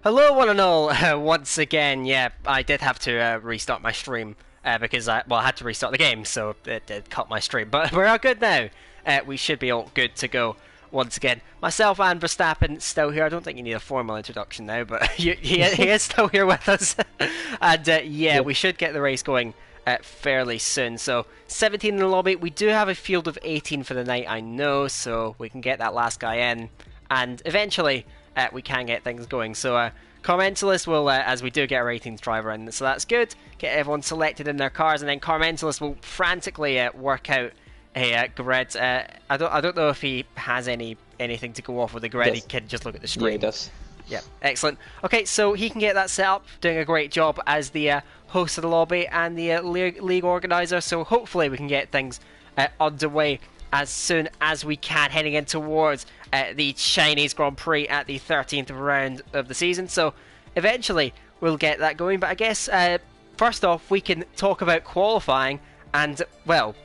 Hello, one and all. Once again, yeah, I did have to restart my stream because I had to restart the game, so it did cut my stream. But we're all good now. We should be all good to go once again. Myself and Verstappen still here. I don't think you need a formal introduction now, but he is still here with us. And yeah, we should get the race going fairly soon. So 17 in the lobby. We do have a field of 18 for the night, I know, so we can get that last guy in, and eventually we can get things going. So Carmentalist will, as we do get a ratings driver in, so that's good. Get everyone selected in their cars, and then Carmentalist will frantically work out a grid. I don't know if he has anything to go off with the grid. Yes. He can just look at the screen. Yeah, he does. Yeah, excellent. Okay, so he can get that set up, doing a great job as the host of the lobby and the league organizer. So hopefully we can get things underway as soon as we can, heading in towards the Chinese Grand Prix at the 13th round of the season. So eventually we'll get that going. But I guess first off, we can talk about qualifying. And, well,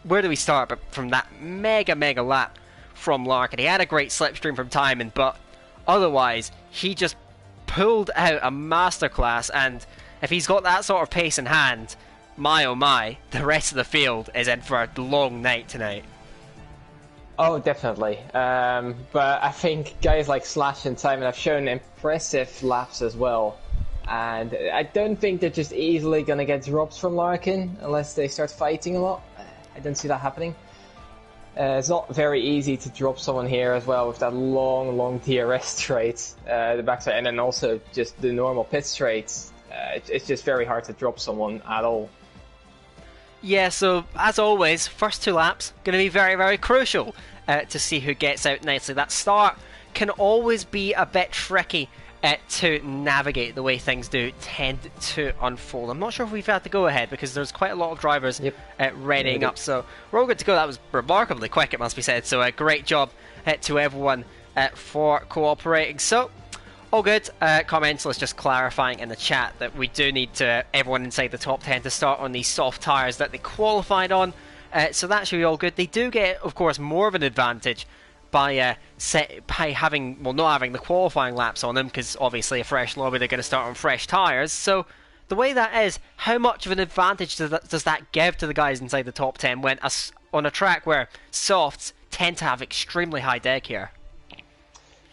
where do we start? But from that mega lap from Larkin. He had a great slipstream from timing, but otherwise he just pulled out a masterclass. And if he's got that sort of pace in hand, my oh my, the rest of the field is in for a long night tonight. Oh, definitely. But I think guys like Slash and Simon have shown impressive laps as well. And I don't think they're just easily going to get drops from Larkin unless they start fighting a lot. I don't see that happening. It's not very easy to drop someone here as well with that long DRS straight, the backside, and then also just the normal pit straights. It's just very hard to drop someone at all. Yeah, so as always, first two laps going to be very crucial to see who gets out nicely. That start can always be a bit tricky to navigate the way things do tend to unfold. I'm not sure if we've had to go ahead because there's quite a lot of drivers readying up, so we're all good to go. That was remarkably quick, it must be said, so a great job to everyone for cooperating. So all good. Carmental just clarifying in the chat that we do need everyone inside the top 10 to start on these soft tyres that they qualified on. So that should be all good. They do get, of course, more of an advantage by having, well, not having the qualifying laps on them, because obviously a fresh lobby, they're going to start on fresh tyres. So the way that is, how much of an advantage does that give to the guys inside the top 10 when on a track where softs tend to have extremely high deck here?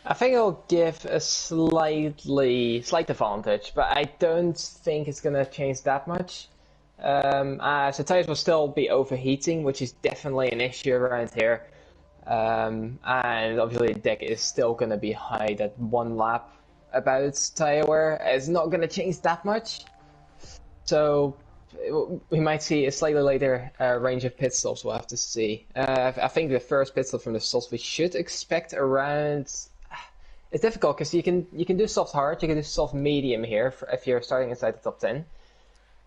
I think it'll give a slight advantage, but I don't think it's going to change that much. So tires will still be overheating, which is definitely an issue around here. And obviously the deck is still going to be high. That one lap about tire wear is not going to change that much. So we might see a slightly later range of pit stops. We'll have to see. I think the first pit stop from the softs we should expect around. It's difficult because you can do soft hard, you can do soft medium here if you're starting inside the top 10.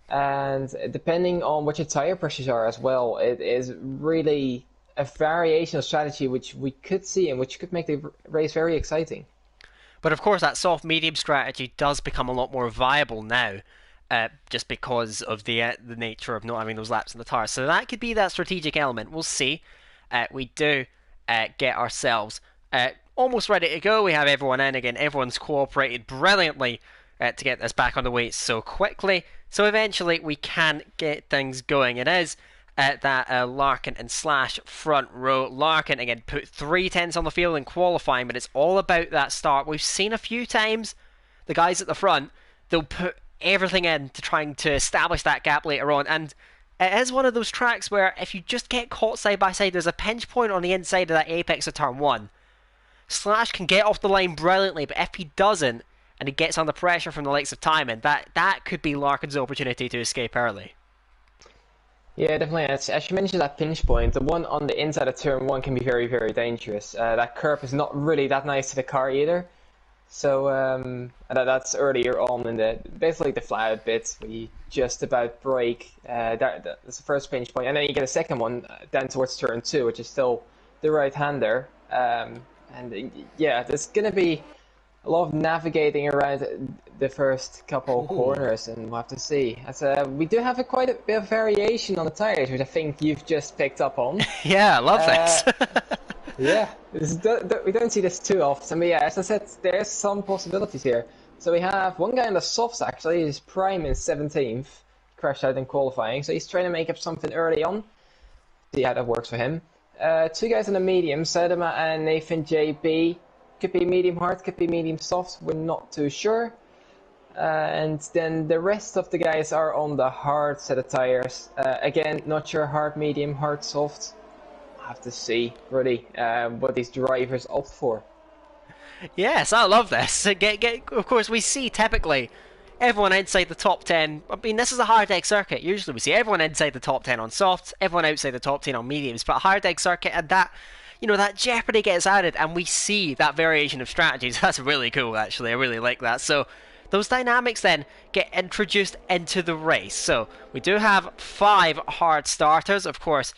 And depending on what your tire pressures are as well, it is really a variation of strategy which we could see and which could make the race very exciting. But of course that soft medium strategy does become a lot more viable now, just because of the nature of not having those laps in the tires. So that could be that strategic element. We'll see. We do get ourselves almost ready to go. We have everyone in again. Everyone's cooperated brilliantly to get this back on the way so quickly. So eventually we can get things going. It is that Larkin and Slash front row. Larkin again put 3 tenths on the field in qualifying, but it's all about that start. We've seen a few times the guys at the front, they'll put everything in to trying to establish that gap later on, and it is one of those tracks where if you just get caught side by side, there's a pinch point on the inside of that apex of turn 1. Slash can get off the line brilliantly, but if he doesn't, and he gets under pressure from the likes of Timon, that could be Larkin's opportunity to escape early. Yeah, definitely. As you mentioned, that pinch point, the one on the inside of turn 1 can be very dangerous. That curve is not really that nice to the car either. So that's earlier on in basically the flat bit where you just about brake. That's the first pinch point, and then you get a second one down towards turn 2, which is still the right-hander. And yeah, there's going to be a lot of navigating around the first couple of corners, and we'll have to see. We do have quite a bit of variation on the tires, which I think you've just picked up on. Yeah, I love this. Yeah, we don't see this too often. But yeah, as I said, there's some possibilities here. So we have one guy on the softs actually, he's Prime in 17th, crashed out in qualifying, so he's trying to make up something early on. See how that works for him. Two guys on the medium, Sedema and Nathan JB. Could be medium hard, could be medium soft, we're not too sure. And then the rest of the guys are on the hard set of tires. Again, not sure hard, medium, hard, soft. Have to see really what these drivers opt for. Yes, I love this. Of course, we see typically everyone inside the top 10. I mean, this is a hard deck circuit. Usually we see everyone inside the top 10 on softs, everyone outside the top 10 on mediums. But a hard deck circuit, and that, you know, that jeopardy gets added, and we see that variation of strategies. That's really cool, actually. I really like that. So those dynamics then get introduced into the race. So we do have 5 hard starters, of course.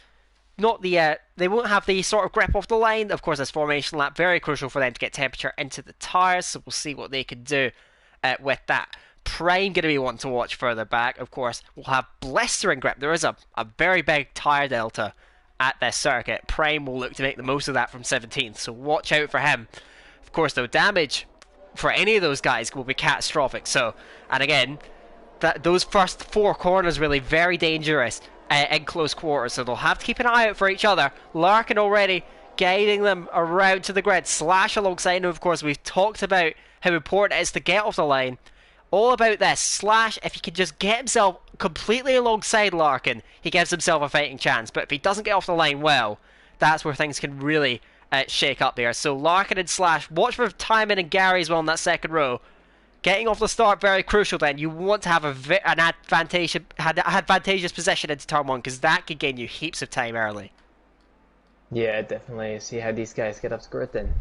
Not the they won't have the sort of grip off the line. Of course, this formation lap very crucial for them to get temperature into the tyres. So we'll see what they can do with that. Prime going to be one to watch further back. Of course, we'll have blistering grip. There is a very big tyre delta at this circuit. Prime will look to make the most of that from 17th. So watch out for him. Of course, though, damage for any of those guys will be catastrophic. So, and again, those first 4 corners really very dangerous. In close quarters, so they'll have to keep an eye out for each other. Larkin already guiding them around to the grid. Slash alongside him, of course. We've talked about how important it is to get off the line. All about this. Slash, if he can just get himself completely alongside Larkin, he gives himself a fighting chance. But if he doesn't get off the line well, that's where things can really shake up there. So Larkin and Slash, watch for Timon and Gary as well in that second row. Getting off the start, very crucial then. You want to have an advantageous position into turn 1, because that could gain you heaps of time early. Yeah, definitely. See how these guys get up to grid then.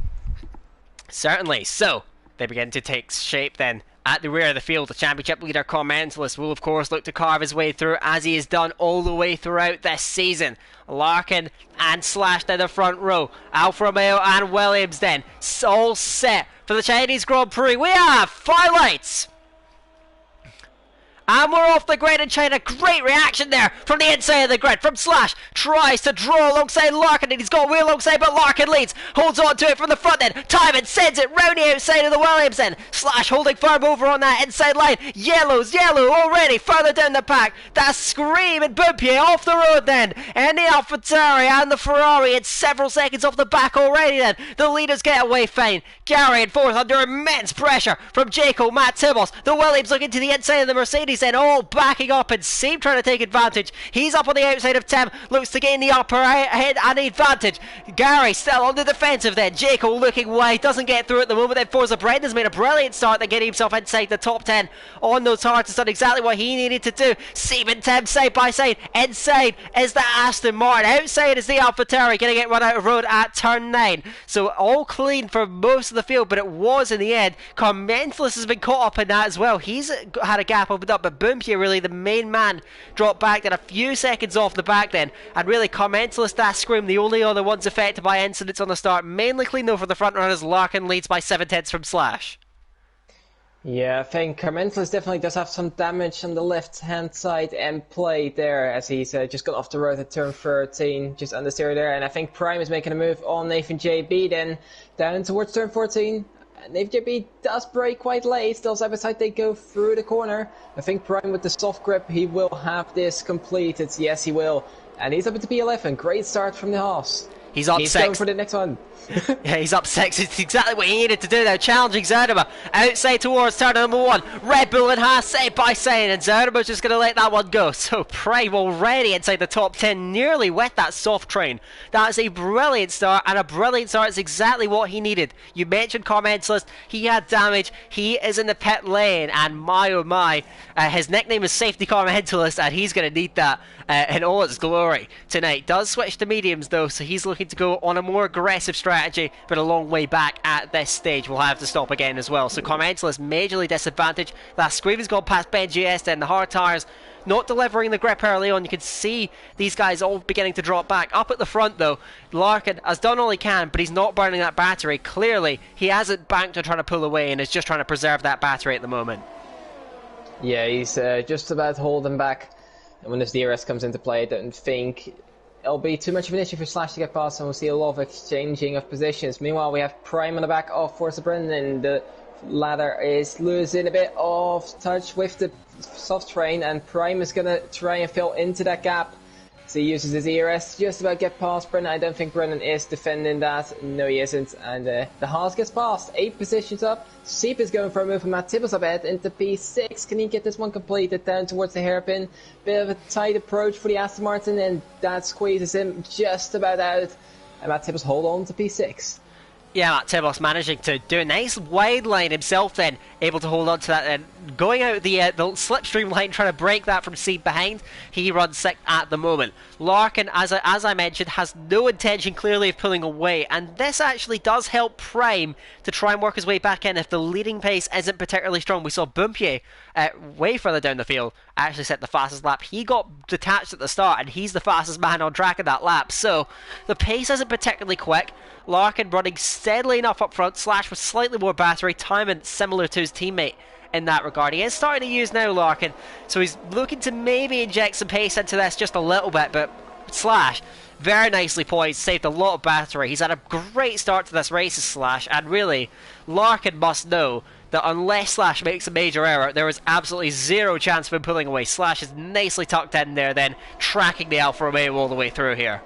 Certainly. So, they begin to take shape then. At the rear of the field, the championship leader Commentalist will of course look to carve his way through, as he has done all the way throughout this season. Larkin and Slash in the front row. Alfa Romeo and Williams then all set for the Chinese Grand Prix. We have 5 lights. And we're off the grid in China. Great reaction there from the inside of the grid. From Slash. Tries to draw alongside Larkin. And he's got wheel alongside, but Larkin leads. Holds on to it from the front then. Timon sends it round the outside of the Williams then. Slash holding firm over on that inside line. Yellow already further down the pack. That's Scream and Bumpier off the road then. And the AlphaTauri and the Ferrari. It's several seconds off the back already then. The leaders get away fine. Gary in fourth under immense pressure from Jaco, Matt Tibbles. The Williams looking to the inside of the Mercedes then, all backing up, and Seam trying to take advantage. He's up on the outside of Tim, looks to gain the upper head and the advantage. Gary still on the defensive then. Jaco looking wide, doesn't get through at the moment. Then Forza Brendan's made a brilliant start to getting himself inside the top 10 on those hards. Has done exactly what he needed to do. Seam and Tim side by side. Inside is the Aston Martin, outside is the AlphaTauri, getting it run out of road at turn 9. So all clean for most of the field, but it was in the end. Commentalist has been caught up in that as well. He's had a gap opened up, but Boom here really the main man dropped back then a few seconds off the back then, and really Commentalist, that Scream, the only other ones affected by incidents on the start. Mainly clean though for the front runners. Larkin leads by 7/10 from Slash. Yeah, I think Commentalist definitely does have some damage on the left hand side and play there, as he's just got off the road at turn 13, just understeer there. And I think Prime is making a move on Nathan JB then down towards turn 14. Nathan JB does brake quite late, still side by side they go through the corner. I think Prime with the soft grip, he will have this completed. Yes, he will. And he's up into P11. Great start from the Haas. He's up 6. Going for the next one. Yeah, he's up 6. It's exactly what he needed to do now. Challenging Zerdema outside towards turn number 1. Red Bull and Haas side by side, and Zerdema's just going to let that one go. So Prime already inside the top 10, nearly with that soft train. That's a brilliant start, and a brilliant start is exactly what he needed. You mentioned Commentalist. He had damage. He is in the pit lane, and my oh my, his nickname is Safety Commentalist, and he's going to need that in all its glory tonight. Does switch to mediums though, so he's looking to go on a more aggressive strategy, but a long way back at this stage. We'll have to stop again as well. So Commentalist majorly disadvantaged. That Scream has gone past Ben GS then. The hard tires not delivering the grip early on. You can see these guys all beginning to drop back. Up at the front though, Larkin has done all he can, but he's not burning that battery. Clearly he hasn't banked on trying to pull away and is just trying to preserve that battery at the moment. Yeah, he's just about holding back. And when this DRS comes into play, I don't think it'll be too much of an issue for Slash to get past, and we'll see a lot of exchanging of positions. Meanwhile, we have Prime on the back of Forza Brendan. The Ladder is losing a bit of touch with the soft train, and Prime is going to try and fill into that gap. So he uses his ERS to just about get past Brennan. I don't think Brennan is defending that. No, he isn't. And the Haas gets past. 8 positions up. Seep is going for a move from Matt Tibbles up ahead into P6. Can he get this one completed down towards the hairpin? Bit of a tight approach for the Aston Martin, and that squeezes him just about out. And Matt Tibbles hold on to P6. Yeah, Matt Tibbles managing to do a nice wide line himself then, able to hold on to that and going out the slipstream line, trying to break that from Seed behind. He runs sick at the moment. Larkin, as I mentioned, has no intention clearly of pulling away, and this actually does help Prime to try and work his way back in if the leading pace isn't particularly strong. We saw Bumpier way further down the field actually set the fastest lap. He got detached at the start, and he's the fastest man on track in that lap, so the pace isn't particularly quick. Larkin running steadily enough up front, Slash with slightly more battery, timing similar to his teammate in that regard. He is starting to use now, Larkin, so he's looking to maybe inject some pace into this just a little bit, but Slash, very nicely poised, saved a lot of battery. He's had a great start to this race, Slash, and really, Larkin must know that unless Slash makes a major error, there is absolutely zero chance of him pulling away. Slash is nicely tucked in there, then tracking the Alfa Romeo all the way through here.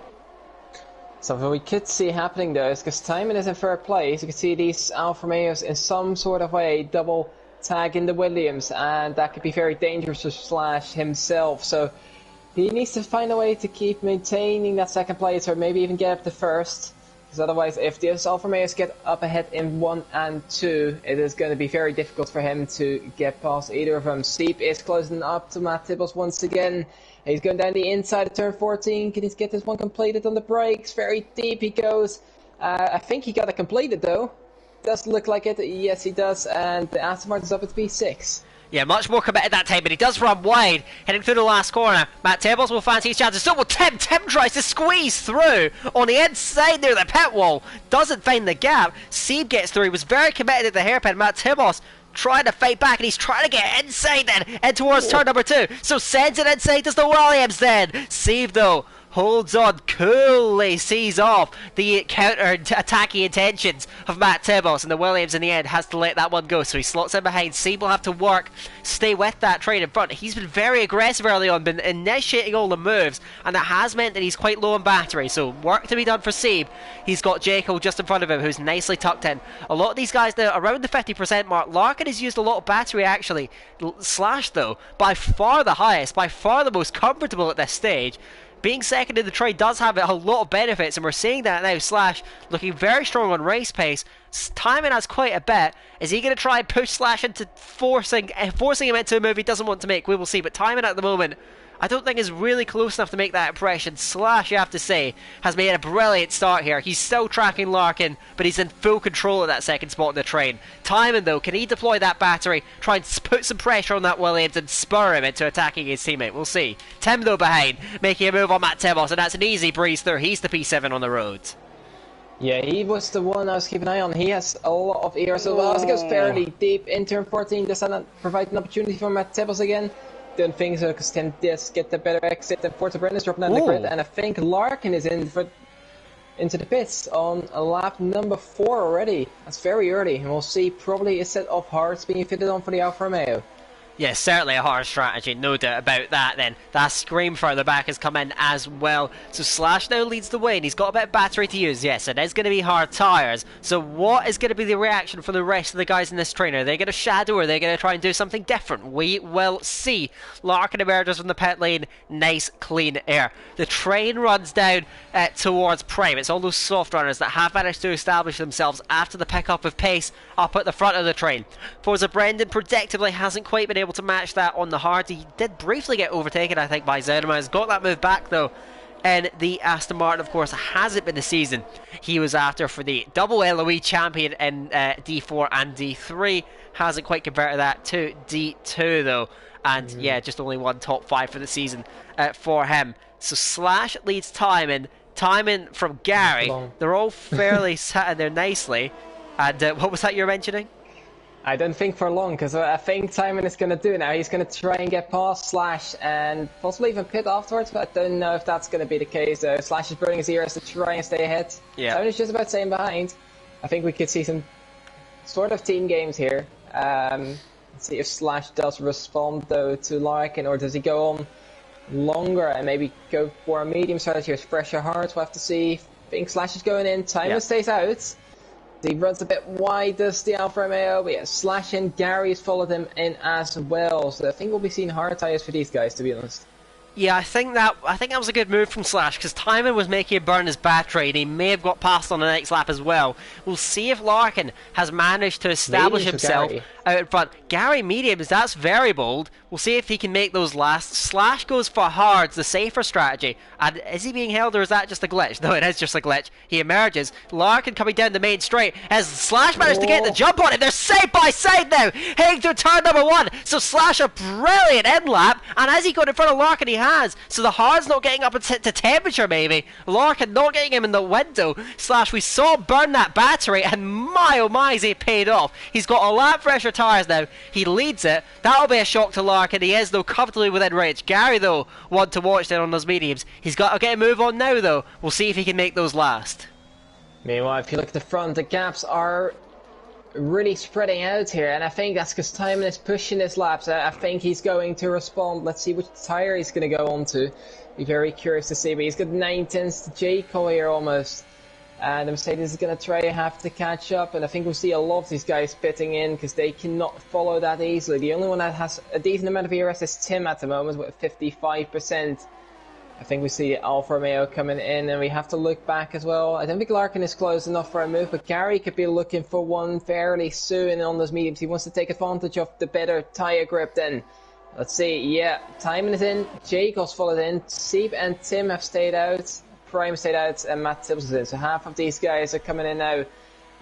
Something we could see happening though is because timing is in fair play, so you can see these Alfa Romeos in some sort of way double tagging the Williams, and that could be very dangerous for Slash himself. So he needs to find a way to keep maintaining that second place, or maybe even get up to first. Because otherwise, if these Alfa Romeos get up ahead in 1 and 2, it is going to be very difficult for him to get past either of them. Seep is closing up to Matt Tibbles once again. He's going down the inside of turn 14. Can he get this one completed on the brakes? Very deep he goes. I think he got it completed though. Does look like it. Yes, he does. And the Aston Martin's up at P6. Yeah, much more committed that time, but he does run wide, heading through the last corner. Matt Tibbles will fancy his chances. So will Tim. Tim tries to squeeze through on the inside near the pit wall. Doesn't find the gap. Seeb gets through. He was very committed at the hairpin. Matt Tibbles trying to fight back, and he's trying to get inside then, and towards turn number 2. So sends it inside, does the Williams then. Seeb though holds on, coolly sees off the counter-attacking intentions of Matt Tibbles, and the Williams in the end has to let that one go, so he slots in behind. Seeb will have to work, stay with that train in front. He's been very aggressive early on, been initiating all the moves, and that has meant that he's quite low on battery, so work to be done for Seeb. He's got Jekyll just in front of him, who's nicely tucked in. A lot of these guys now around the 50% mark. Larkin has used a lot of battery actually. Slash though, by far the highest, by far the most comfortable at this stage. Being second in the train does have a lot of benefits, and we're seeing that now. Slash looking very strong on race pace. Timing has quite a bit. Is he going to try and push Slash into forcing him into a move he doesn't want to make? We will see. But timing at the moment, I don't think is really close enough to make that impression. Slash, you have to say, has made a brilliant start here. He's still tracking Larkin, but he's in full control of that second spot in the train. Timing though, can he deploy that battery, try and put some pressure on that Williams and spur him into attacking his teammate? We'll see. Tim though behind, making a move on Matt Tibbles, and that's an easy breeze through. He's the P7 on the road. Yeah, he was the one I was keeping an eye on. He has a lot of ERS as well. As he goes fairly deep in turn 14, does that provide an opportunity for Matt Tibbles again? Don't think so, because Tim does get the better exit, and Forza Brennan is dropping down the grid, and I think Larkin is into the pits on lap number 4 already. That's very early, and we'll see probably a set of hearts being fitted on for the Alfa Romeo. Yeah, certainly a hard strategy, no doubt about that then. That scream further back has come in as well. So Slash now leads the way, and he's got a bit of battery to use. Yes, it is going to be hard tyres. So what is going to be the reaction from the rest of the guys in this train? Are they going to shadow, or are they going to try and do something different? We will see. Larkin emerges from the pit lane, nice clean air. The train runs down towards Prime. It's all those soft runners that have managed to establish themselves after the pickup of pace up at the front of the train. Forza Brendan predictably hasn't quite been able to match that on the hard. He did briefly get overtaken, I think, by Zenema. Has got that move back though, and the Aston Martin, of course, hasn't been the season he was after for the double LOE champion in D4 and D3. Hasn't quite converted that to D2 though, and yeah, just only one top 5 for the season for him. So Slash leads timing from Gary. They're all fairly sat in there nicely. And what was that you were mentioning? I don't think for long, because I think Timon is going to do it now. He's going to try and get past Slash and possibly even pit afterwards, but I don't know if that's going to be the case. Slash is burning his ears to try and stay ahead. Yeah. Timon is just about staying behind. I think we could see some sort of team games here. Let's see if Slash does respond though to Larkin, or does he go on longer and maybe go for a medium strategy with fresher hearts? We'll have to see. I think Slash is going in. Timer stays out. He runs a bit wide, does the Alfa Romeo, but yeah, Slash and Gary's followed him in as well. So I think we'll be seeing hard tires for these guys, to be honest. Yeah, I think that was a good move from Slash, because Timon was making him burn his battery, and he may have got past on the next lap as well. We'll see if Larkin has managed to establish himself out in front. Gary mediums, that's very bold. We'll see if he can make those last. Slash goes for hards, the safer strategy. And is he being held, or is that just a glitch? No, it is just a glitch. He emerges. Larkin coming down the main straight. As Slash managed to get the jump on it, they're side by side now, heading through turn number 1. So Slash a brilliant end lap, and as he got in front of Larkin, he has. So the hard's not getting up to temperature, maybe. Larkin not getting him in the window. Slash, we saw him burn that battery, and my oh my, is he paid off. He's got a lap fresher tyres now. He leads it. That'll be a shock to Larkin. He is, though, comfortably within range. Gary, though, one to watch there on those mediums. He's got to get a move on now, though. We'll see if he can make those last. Meanwhile, if you look at the front, the gaps are really spreading out here, and I think that's because Timon is pushing his laps. I think he's going to respond. Let's see which tire he's going to go on to. Be very curious to see, but he's got 9 tenths to J. Cole here almost. And the Mercedes is going to try to have to catch up, and I think we'll see a lot of these guys pitting in because they cannot follow that easily. The only one that has a decent amount of ERS is Tim at the moment with 55%. I think we see Alfa Romeo coming in, and we have to look back as well. I don't think Larkin is close enough for a move, but Gary could be looking for one fairly soon on those mediums. He wants to take advantage of the better tyre grip then. Let's see, yeah, Timon is in, Jacobs followed in, Seep and Tim have stayed out, Prime stayed out, and Matt Tibbs is in. So half of these guys are coming in now,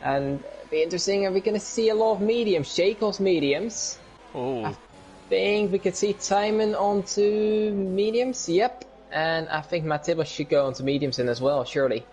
and it'll be interesting. Are we going to see a lot of mediums? Jacobs mediums. Oh. I think we could see Timon onto mediums, yep. And I think Matt Tibbs should go onto mediums in as well, surely.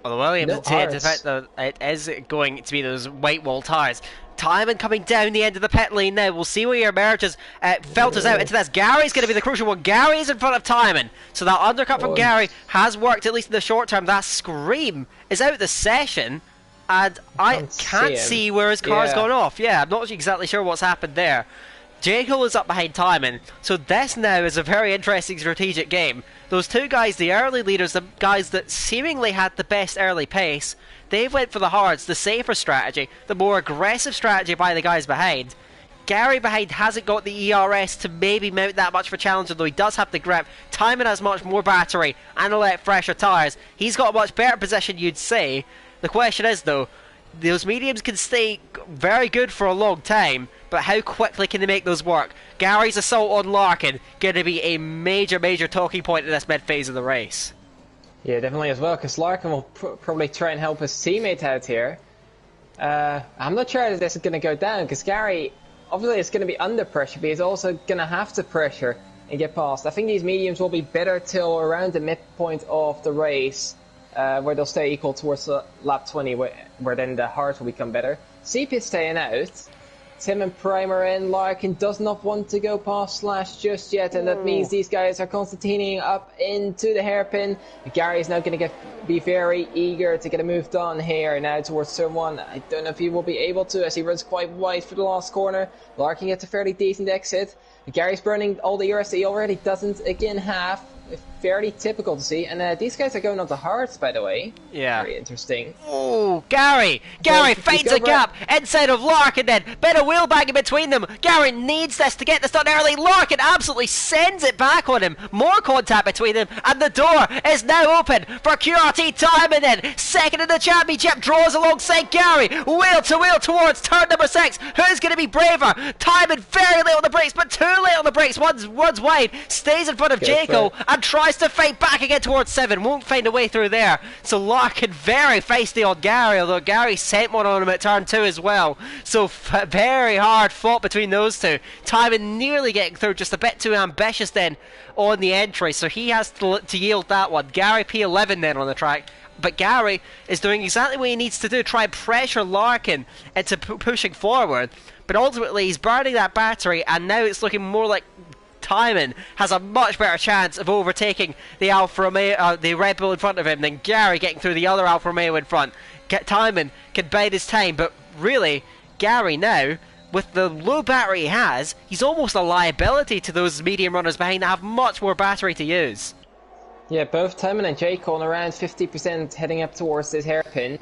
Well, the Williams the fact that it is going to be those white wall tyres. Timon coming down the end of the pit lane now. We'll see where he emerges. Filters out into this. Gary's going to be the crucial one. Gary's in front of Timon. So that undercut from Gary has worked, at least in the short term. That Scream is out the session. And I can't see where his car's gone off. Yeah, I'm not exactly sure what's happened there. Jekyll is up behind Timon, so this now is a very interesting strategic game. Those two guys, the early leaders, the guys that seemingly had the best early pace, they've went for the hards, the safer strategy, the more aggressive strategy by the guys behind. Gary behind hasn't got the ERS to maybe mount that much of a challenge, although he does have the grip. Timon has much more battery and a lot fresher tyres. He's got a much better position, you'd say. The question is, though, those mediums can stay very good for a long time, but how quickly can they make those work? Gary's assault on Larkin going to be a major talking point in this mid phase of the race. Yeah, definitely as well, because Larkin will probably try and help his teammate out here. I'm not sure that this is going to go down, because Gary obviously is going to be under pressure, but he's also going to have to pressure and get past. I think these mediums will be better till around the midpoint of the race, where they'll stay equal towards lap 20, where then the hards will become better. CP is staying out. Tim and Prime are in. Larkin does not want to go past Slash just yet, and that means these guys are concertining up into the hairpin. Gary's now going to be very eager to get a move done here now towards turn 1. I don't know if he will be able to, as he runs quite wide for the last corner. Larkin gets a fairly decent exit. Gary's burning all the ERS that he already doesn't again have. Fairly typical to see, and these guys are going on to hards, by the way. Yeah. Very interesting. Oh, Gary finds a gap inside of Larkin then. Bit of wheel banging between them. Gary needs this to get this done early. Larkin absolutely sends it back on him. More contact between them, and the door is now open for QRT Timon then. Second in the championship, draws alongside Gary. Wheel to wheel towards turn number 6. Who's going to be braver? Timon very late on the brakes, but too late on the brakes. One's wide, stays in front of Jaco, and tries to fight back again towards 7, won't find a way through there. So Larkin very feisty on Gary, although Gary sent one on him at turn 2 as well. So very hard fought between those two. Timon nearly getting through, just a bit too ambitious then on the entry, so he has to yield that one. Gary P11 then on the track. But Gary is doing exactly what he needs to do, try and pressure Larkin into pushing forward. But ultimately he's burning that battery, and now it's looking more like Timon has a much better chance of overtaking the Alfa Romeo, the Red Bull in front of him than Gary getting through the other Alfa Romeo in front. Timon can bide his time, but really, Gary now, with the low battery he has, he's almost a liability to those medium runners behind that have much more battery to use. Yeah, both Timon and Jake on around 50% heading up towards this hairpin.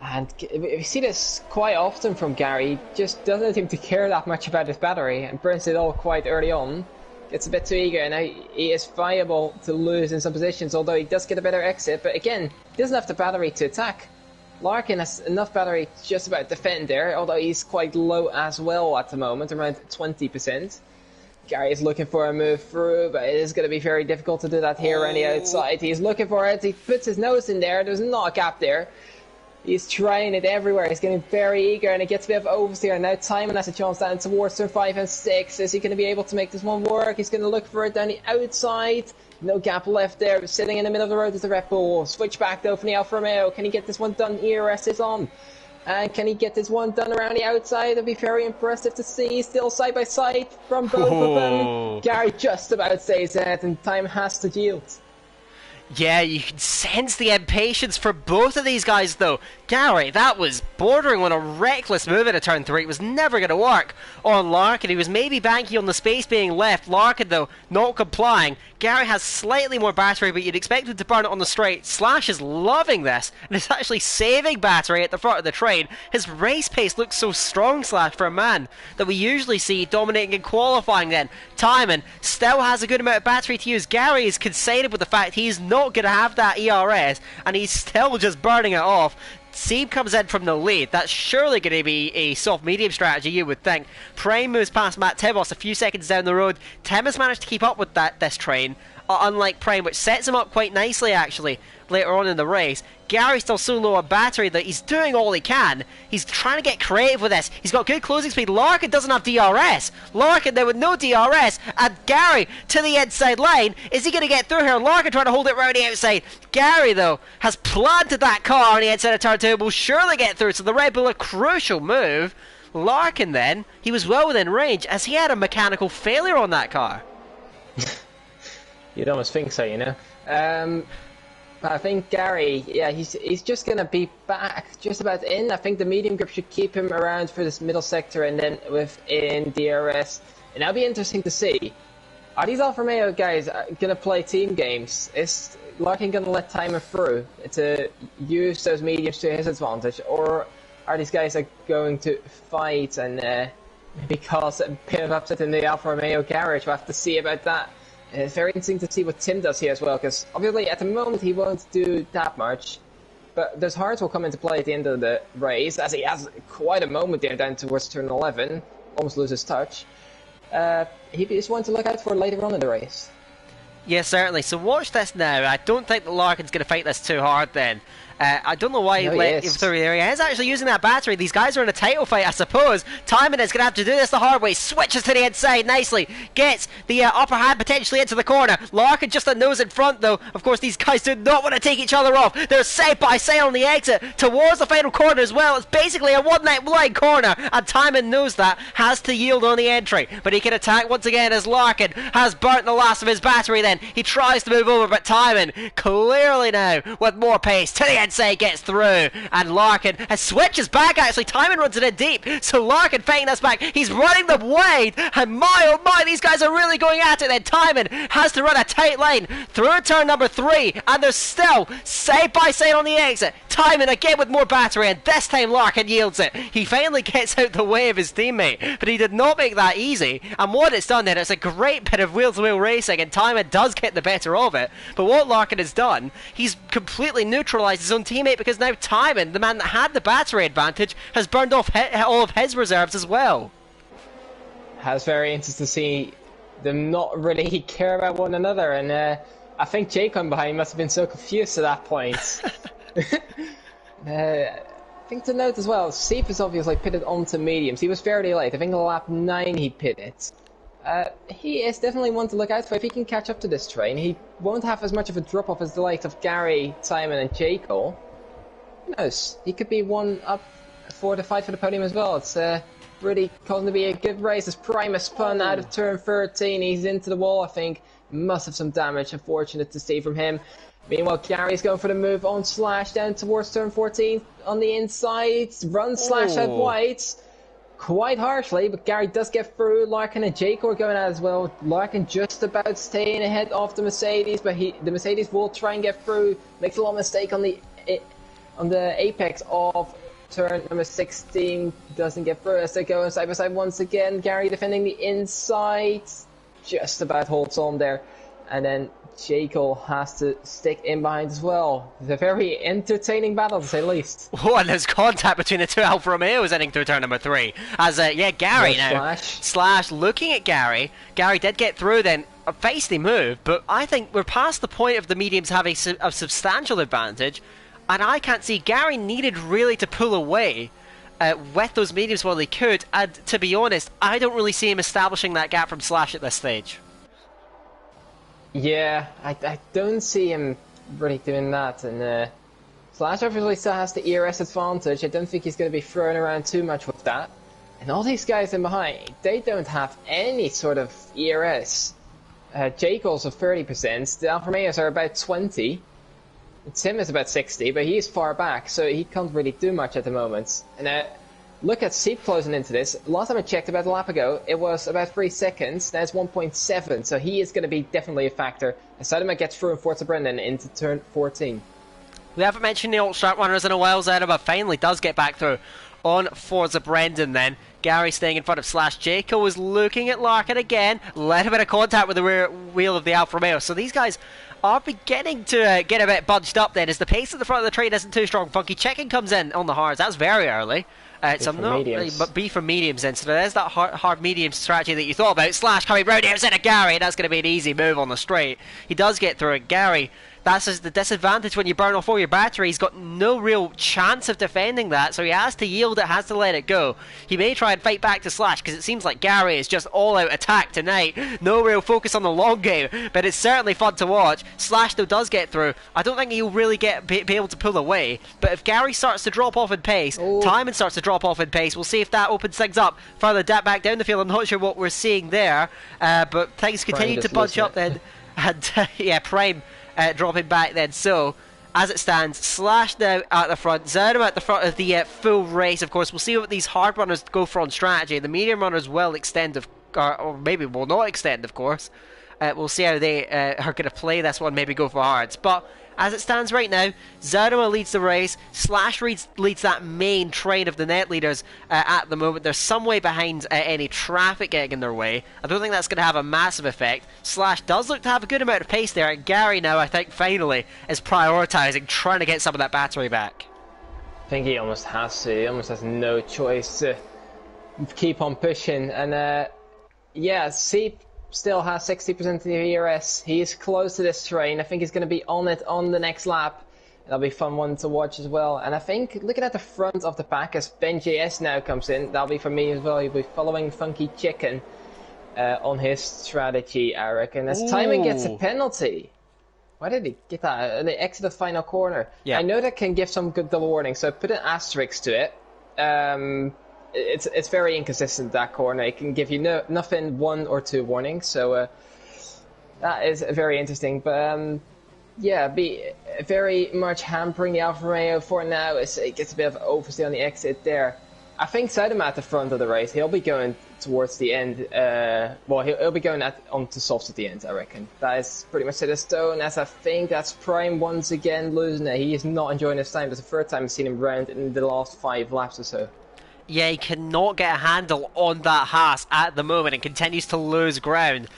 And we see this quite often from Gary. He just doesn't seem to care that much about his battery and burns it all quite early on. Gets a bit too eager, and now he is viable to lose in some positions, although he does get a better exit. But again, he doesn't have the battery to attack. Larkin has enough battery to just about defend there, although he's quite low as well at the moment, around 20%. Gary is looking for a move through, but it is going to be very difficult to do that here on the outside. He's looking for it, he puts his nose in there, there's not a gap there. He's trying it everywhere. He's getting very eager, and it gets a bit of oversteer. And now Timon has a chance down towards turn 5 and 6. Is he going to be able to make this one work? He's going to look for it down the outside. No gap left there. Sitting in the middle of the road is the Red Bull. Switch back though from the Alfa Romeo. Can he get this one done? ERS is on. And can he get this one done around the outside? It'll be very impressive to see. Still side by side from both of them. Gary just about stays ahead, and Timon has to yield. Yeah, you can sense the impatience for both of these guys, though. Gary, that was bordering on a reckless move into turn 3. It was never going to work on Larkin. He was maybe banking on the space being left. Larkin, though, not complying. Gary has slightly more battery, but you'd expect him to burn it on the straight. Slash is loving this, and is actually saving battery at the front of the train. His race pace looks so strong, Slash, for a man that we usually see dominating in qualifying then. Timon still has a good amount of battery to use. Gary is conceded with the fact he's not going to have that ERS, and he's still just burning it off. Seeb comes in from the lead. That's surely going to be a soft-medium strategy, you would think. Prime moves past Matt Tibos a few seconds down the road. Tim has managed to keep up with this train, unlike Prime, which sets him up quite nicely, actually, later on in the race. Gary's still so low on battery that he's doing all he can. He's trying to get creative with this. He's got good closing speed. Larkin doesn't have DRS. Larkin there with no DRS. And Gary to the inside line. Is he going to get through here? Larkin trying to hold it around the outside. Gary, though, has planted that car on the inside of turn 2. Will surely get through. So the Red Bull, a crucial move. Larkin, then, he was well within range as he had a mechanical failure on that car. You'd almost think so, you know. I think Gary, yeah, he's just going to be back just about in. I think the medium grip should keep him around for this middle sector and then within DRS. And that'll be interesting to see. Are these Alfa Romeo guys going to play team games? Is Larkin going to let Timon through to use those mediums to his advantage? Or are these guys going to fight and maybe cause a bit of upset in the Alfa Romeo garage? We'll have to see about that. It's very interesting to see what Tim does here as well, because obviously at the moment he won't do that much, but those hards will come into play at the end of the race, as he has quite a moment there down towards turn 11, almost loses touch. He just wants to look out for later on in the race. Yeah, certainly. So watch this now. I don't think that Larkin's going to fight this too hard then. I don't know why he let him through the area. He is actually using that battery. These guys are in a title fight, I suppose. Timon is going to have to do this the hard way. Switches to the inside nicely. Gets the upper hand potentially into the corner. Larkin just a nose in front, though. Of course, these guys do not want to take each other off. They're side by side on the exit towards the final corner as well. It's basically a one-night blind corner, and Timon knows that. Has to yield on the entry, but he can attack once again as Larkin has burnt the last of his battery then. He tries to move over, but Timon clearly now with more pace to the inside gets through, and Larkin switches back. Actually, Timon runs it in deep, so Larkin fighting us back. He's running them wide, and my oh my, these guys are really going at it. Then Timon has to run a tight line through turn number 3, and they're still side by side on the exit. Timon again with more battery, and this time Larkin yields it. He finally gets out the way of his teammate, but he did not make that easy. And what it's done then, it's a great bit of wheel-to-wheel racing, and Timon does get the better of it. But what Larkin has done, he's completely neutralised his own teammate, because now Timon, the man that had the battery advantage, has burned off all of his reserves as well. It's very interesting to see them not really care about one another, and I think Jacob behind must have been so confused at that point. I think to note as well, Seif is obviously pitted onto mediums. He was fairly late. I think lap 9 he pitted. He is definitely one to look out for. If he can catch up to this train, he won't have as much of a drop-off as the likes of Gary, Timon and Jacob. Who knows? He could be one up for the fight for the podium as well. It's really going to be a good race as Primus spun out of turn 13. He's into the wall, I think. Must have some damage. Unfortunate to see from him. Meanwhile, Gary's going for the move on Slash down towards turn 14 on the inside. Run Slash out wide. Quite harshly, but Gary does get through. Larkin and Jake are going out as well. Larkin just about staying ahead of the Mercedes, but the Mercedes will try and get through. Makes a lot of mistake on the apex of turn number 16. Doesn't get through as they go side by side once again. Gary defending the inside. Just about holds on there. And then Jekyll has to stick in behind as well. It's a very entertaining battle, to say the least. Oh, and there's contact between the two Alfa Romeos heading through turn number 3. As, Gary now. Slash looking at Gary. Gary did get through then. A feisty move, but I think we're past the point of the mediums having a substantial advantage. And I can't see Gary needed really to pull away with those mediums while he could. And to be honest, I don't really see him establishing that gap from Slash at this stage. Yeah, I don't see him really doing that, and Slash obviously still has the ERS advantage. I don't think he's going to be throwing around too much with that. And all these guys in behind, they don't have any sort of ERS. Jekyll's of 30%, the Alfa Romeos are about 20. Tim is about 60, but he's far back, so he can't really do much at the moment. And look at Seep closing into this. Last time I checked about a lap ago, it was about 3 seconds. Now it's 1.7, so he is going to be definitely a factor. As Sadama gets through in Forza Brendan into turn 14. We haven't mentioned the alt-strat runners in a while, Zadama finally does get back through on Forza Brendan then. Gary staying in front of Slash. Jaco is looking at Larkin again. Let a bit of contact with the rear wheel of the Alfa Romeo. So these guys are beginning to get a bit bunched up then as the pace at the front of the train isn't too strong. Funky checking comes in on the hards. That's very early. So not really, but B for mediums then. So there's that hard medium strategy that you thought about. Slash coming round here instead of Gary. That's going to be an easy move on the straight. He does get through it. Gary, that's the disadvantage when you burn off all your battery. He's got no real chance of defending that, so he has to yield it, has to let it go. He may try and fight back to Slash, because it seems like Gary is just all-out attack tonight. No real focus on the long game, but it's certainly fun to watch. Slash, though, does get through. I don't think he'll really be able to pull away, but if Gary starts to drop off in pace, Timon starts to drop off in pace, we'll see if that opens things up further back down the field. I'm not sure what we're seeing there, but things continue to bunch up then. And, yeah, Prime dropping back then. So, as it stands, Slash now at the front, Zerno at the front of the full race. Of course, we'll see what these hard runners go for on strategy. The medium runners will extend, or maybe will not extend, of course. We'll see how they are going to play this one, maybe go for hards. But as it stands right now, Zerno leads the race. Slash leads that main train of the net leaders at the moment. They're some way behind any traffic getting in their way. I don't think that's going to have a massive effect. Slash does look to have a good amount of pace there. And Gary now, I think, finally is prioritising, trying to get some of that battery back. I think he almost has to. He almost has no choice to keep on pushing. And yeah, Seep still has 60% of the ERS. He is close to this train. I think he's going to be on it on the next lap. That'll be a fun one to watch as well. And I think, looking at the front of the pack, as Ben JS now comes in, that'll be for me as well. He'll be following Funky Chicken on his strategy, I reckon. As Timon gets a penalty. Why did he get that? They exit the final corner. Yeah. I know that can give some good double warning, so I put an asterisk to it. It's very inconsistent, that corner. It can give you nothing, 1 or 2 warnings, so that is very interesting. But yeah, be very much hampering the Alfa Romeo for now. It gets a bit of overstay on the exit there. I think Saddam at the front of the race, he'll be going towards the end. Well, he'll be going onto softs at the end, I reckon. That is pretty much set in stone, as I think that's Prime once again losing it. He is not enjoying his time. It's the third time I've seen him round in the last 5 laps or so. Yeah, he cannot get a handle on that Haas at the moment and continues to lose ground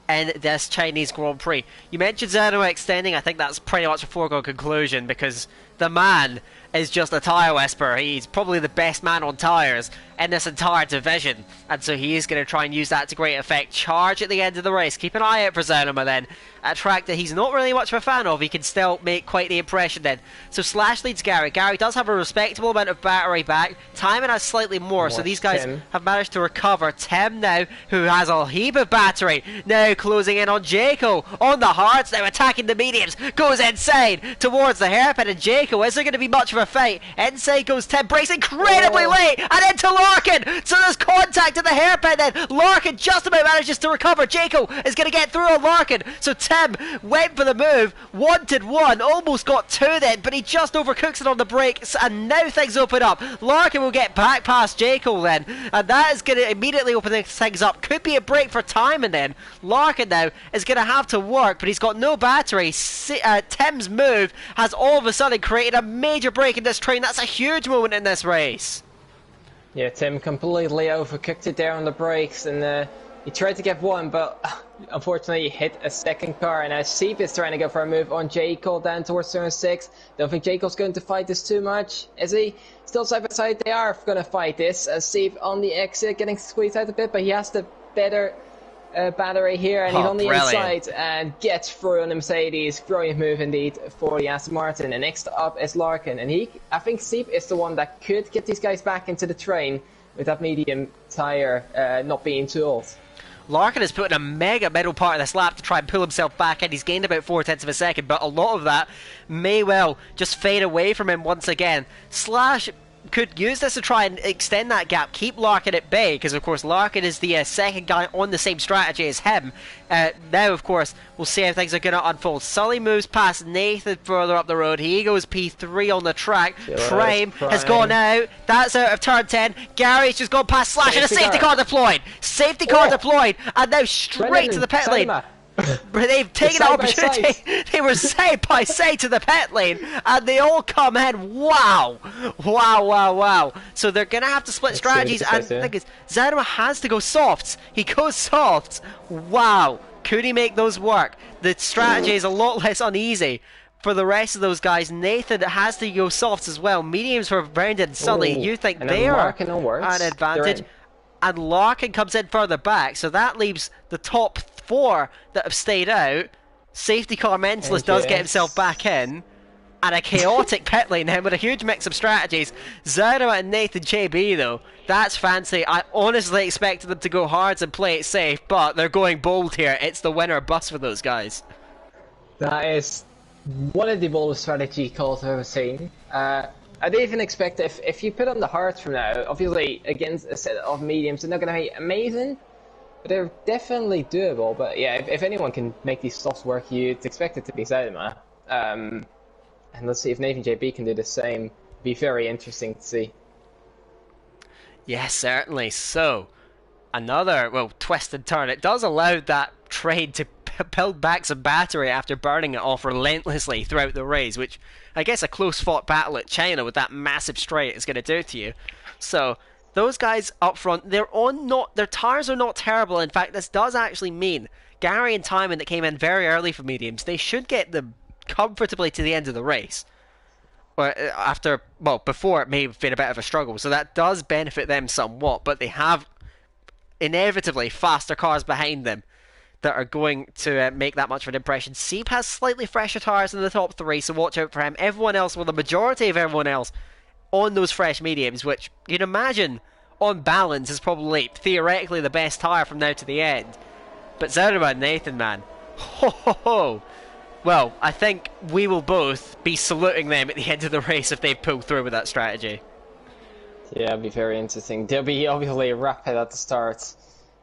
in this Chinese Grand Prix. You mentioned Zerno extending. I think that's pretty much a foregone conclusion because the man is just a tyre whisperer. He's probably the best man on tyres in this entire division, and so he is going to try and use that to great effect. Charge at the end of the race. Keep an eye out for Zerno then. A track that he's not really much of a fan of, he can still make quite the impression then. So Slash leads Gary. Gary does have a respectable amount of battery back. Timon has slightly more, so these guys have managed to recover. Tim now, who has a heap of battery, now closing in on Jaco on the hards, now attacking the mediums, goes inside towards the hairpin, and Jaco, is there going to be much of a fight. Inside goes Tim, breaks incredibly late, and into Larkin. So there's contact at the hairpin then. Larkin just about manages to recover. Jaco is going to get through on Larkin. So Tim went for the move, wanted one, almost got two then, but he just overcooks it on the brakes, and now things open up. Larkin will get back past Jaco then, and that is going to immediately open things up. Could be a break for time, and then Larkin now is going to have to work, but he's got no battery. Tim's move has all of a sudden created a major break in this train. That's a huge moment in this race. Yeah, Tim completely overcooked it there on the brakes, and he tried to get one, but unfortunately he hit a second car. And now Seep is trying to go for a move on Jaco down towards turn 6. Don't think Jaco's going to fight this too much, is he? Still side by side, they are going to fight this. Seep on the exit, getting squeezed out a bit, but he has the better battery here, and he's on the inside and gets through on the Mercedes. Brilliant move indeed for the Aston Martin. And next up is Larkin, and I think Seep is the one that could get these guys back into the train with that medium tyre not being too old. Larkin has put in a mega middle part of this lap to try and pull himself back in. He's gained about 0.4 of a second, but a lot of that may well just fade away from him once again. Slash could use this to try and extend that gap, keep Larkin at bay, because of course Larkin is the second guy on the same strategy as him. Now of course we'll see how things are going to unfold. Sully moves past Nathan further up the road. He goes P3 on the track. Prime has gone out. That's out of turn 10. Gary's just gone past Slash, and a safety car deployed. Safety car deployed, and now straight to the pit lane. They've taken the opportunity. They were side by side to the pit lane, and they all come in. Wow. So they're going to have to split strategies, and the thing is, Zaruma has to go softs. He goes softs. Wow. Could he make those work? The strategy is a lot less uneasy for the rest of those guys. Nathan has to go softs as well. Mediums for Brendan and Sully. You think they are an advantage? And Larkin comes in further back, so that leaves the top 4 that have stayed out. Safety car Mentalist does get himself back in, and a chaotic pit lane then with a huge mix of strategies. Zaruma and Nathan JB though, that's fancy. I honestly expected them to go hards and play it safe, but they're going bold here. It's the winner bust for those guys. That is one of the boldest strategy calls I've ever seen. I don't even expect if you put on the hards from now, obviously against a set of mediums, they're not going to be amazing, but they're definitely doable. But yeah, if anyone can make these softs work, you'd expect it to be Zaruma. And let's see if Nathan JB can do the same. It'd be very interesting to see. Yes, certainly. So, another, twisted turn. It does allow that train to build back some battery after burning it off relentlessly throughout the race, which I guess a close-fought battle at China with that massive straight is going to do to you. So, those guys up front, their tyres are not terrible. In fact, this does actually mean Gary and Timon that came in very early for mediums, they should get them comfortably to the end of the race. Or before it may have been a bit of a struggle, so that does benefit them somewhat, but they have inevitably faster cars behind them that are going to make that much of an impression. Seep has slightly fresher tyres in the top 3, so watch out for him. Everyone else, the majority of everyone else, on those fresh mediums, which you'd imagine, on balance, is probably theoretically the best tyre from now to the end. But Zaruma and Nathan, man, ho ho ho! Well, I think we will both be saluting them at the end of the race if they pull through with that strategy. Yeah, it'll be very interesting. They'll be obviously rapid at the start.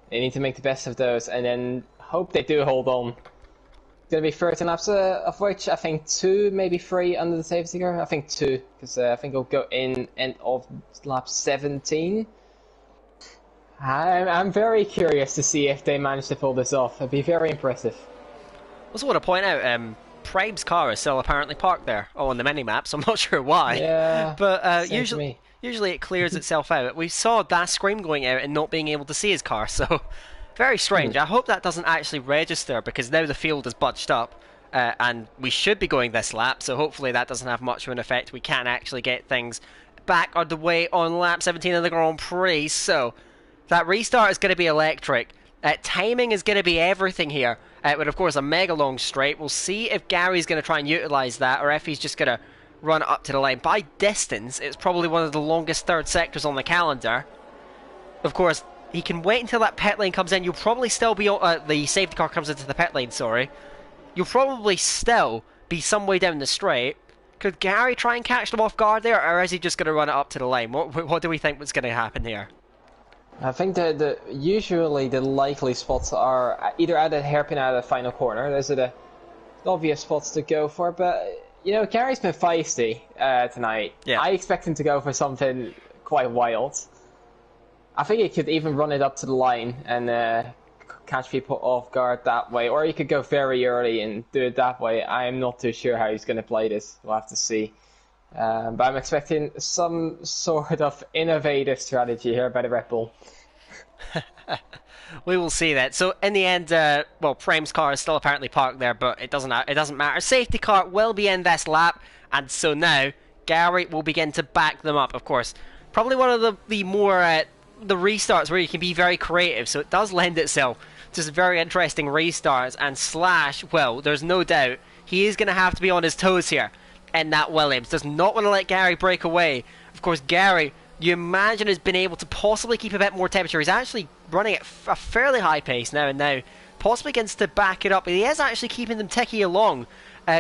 They need to make the best of those, and then hope they do hold on. It's going to be 13 laps, of which I think 2, maybe 3 under the safety car. I think 2, because I think it'll go in end of lap 17. I'm very curious to see if they manage to pull this off. It'd be very impressive. Also want to point out, Prime's car is still apparently parked there on the mini-map, so I'm not sure why. Yeah, but usually it clears itself out. We saw Das Scream going out and not being able to see his car, so very strange. I hope that doesn't actually register, because now the field is budged up, and we should be going this lap, so hopefully that doesn't have much of an effect. We can actually get things back on the way on lap 17 of the Grand Prix, so that restart is going to be electric. Timing is going to be everything here, with of course a mega long straight. We'll see if Gary's going to try and utilise that, or if he's just going to run up to the line. By distance, it's probably one of the longest third sectors on the calendar. Of course, he can wait until that pit lane comes in. You'll probably still be the safety car comes into the pit lane, sorry. You'll probably still be some way down the straight, Could Gary try and catch them off guard there, or is he just going to run it up to the line? What do we think was going to happen here? I think that usually the likely spots are either at the hairpin or at the final corner. Those are the obvious spots to go for, but you know, Gary's been feisty tonight. Yeah. I expect him to go for something quite wild. I think he could even run it up to the line and catch people off guard that way, or he could go very early and do it that way. I'm not too sure how he's going to play this. We'll have to see. But I'm expecting some sort of innovative strategy here by the Red Bull. We will see that. So in the end, well, Prame's car is still apparently parked there, but it doesn't matter. Safety car will be in this lap, and so now Gary will begin to back them up. Of course, probably one of the more the restarts where you can be very creative. So it does lend itself to some very interesting restarts. And Slash, well, there's no doubt he is going to have to be on his toes here. And that Williams does not want to let Gary break away. Of course, Gary, you imagine, has been able to possibly keep a bit more temperature. He's actually running at a fairly high pace now and now. Possibly begins to back it up. But he is actually keeping them ticking along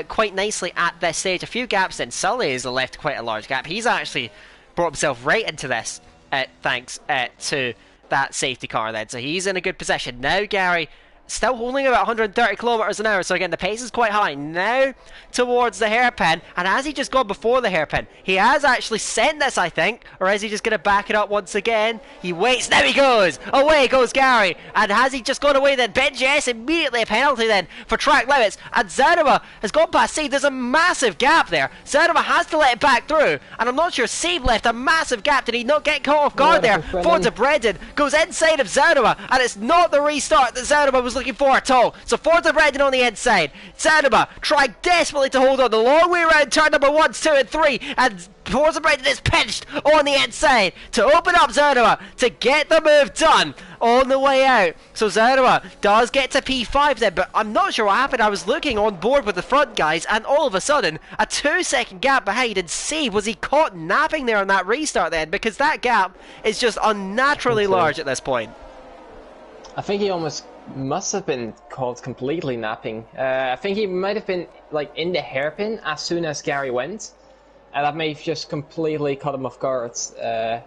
quite nicely at this stage. A few gaps in. Sully has left quite a large gap. He's actually brought himself right into this thanks to that safety car then. So he's in a good position. Now Gary still holding about 130 kilometers an hour, so again the pace is quite high. Now towards the hairpin, and has he just gone before the hairpin? He has actually sent this, I think, or is he just going to back it up once again? He waits, now he goes! Away goes Gary! And has he just gone away then? BenJS immediately a penalty then for track limits, and Zanima has gone past Save. There's a massive gap there. Zanima has to let it back through, and I'm not sure Save left a massive gap. Did he not get caught off guard there? Forza Brendan goes inside of Zanima, and it's not the restart that Zanima was looking for at all. So Forza Brendan on the inside. Zanima trying desperately to hold on the long way around turn number 1, 2 and 3, and Forza Brendan is pinched on the inside to open up Zanima to get the move done on the way out. So Zanima does get to P5 then, but I'm not sure what happened. I was looking on board with the front guys, and all of a sudden a 2-second gap behind, and see, was he caught napping there on that restart then, because that gap is just unnaturally large at this point. I think he almost must have been caught completely napping. I think he might have been like in the hairpin as soon as Gary went, and that may have just completely caught him off guard. I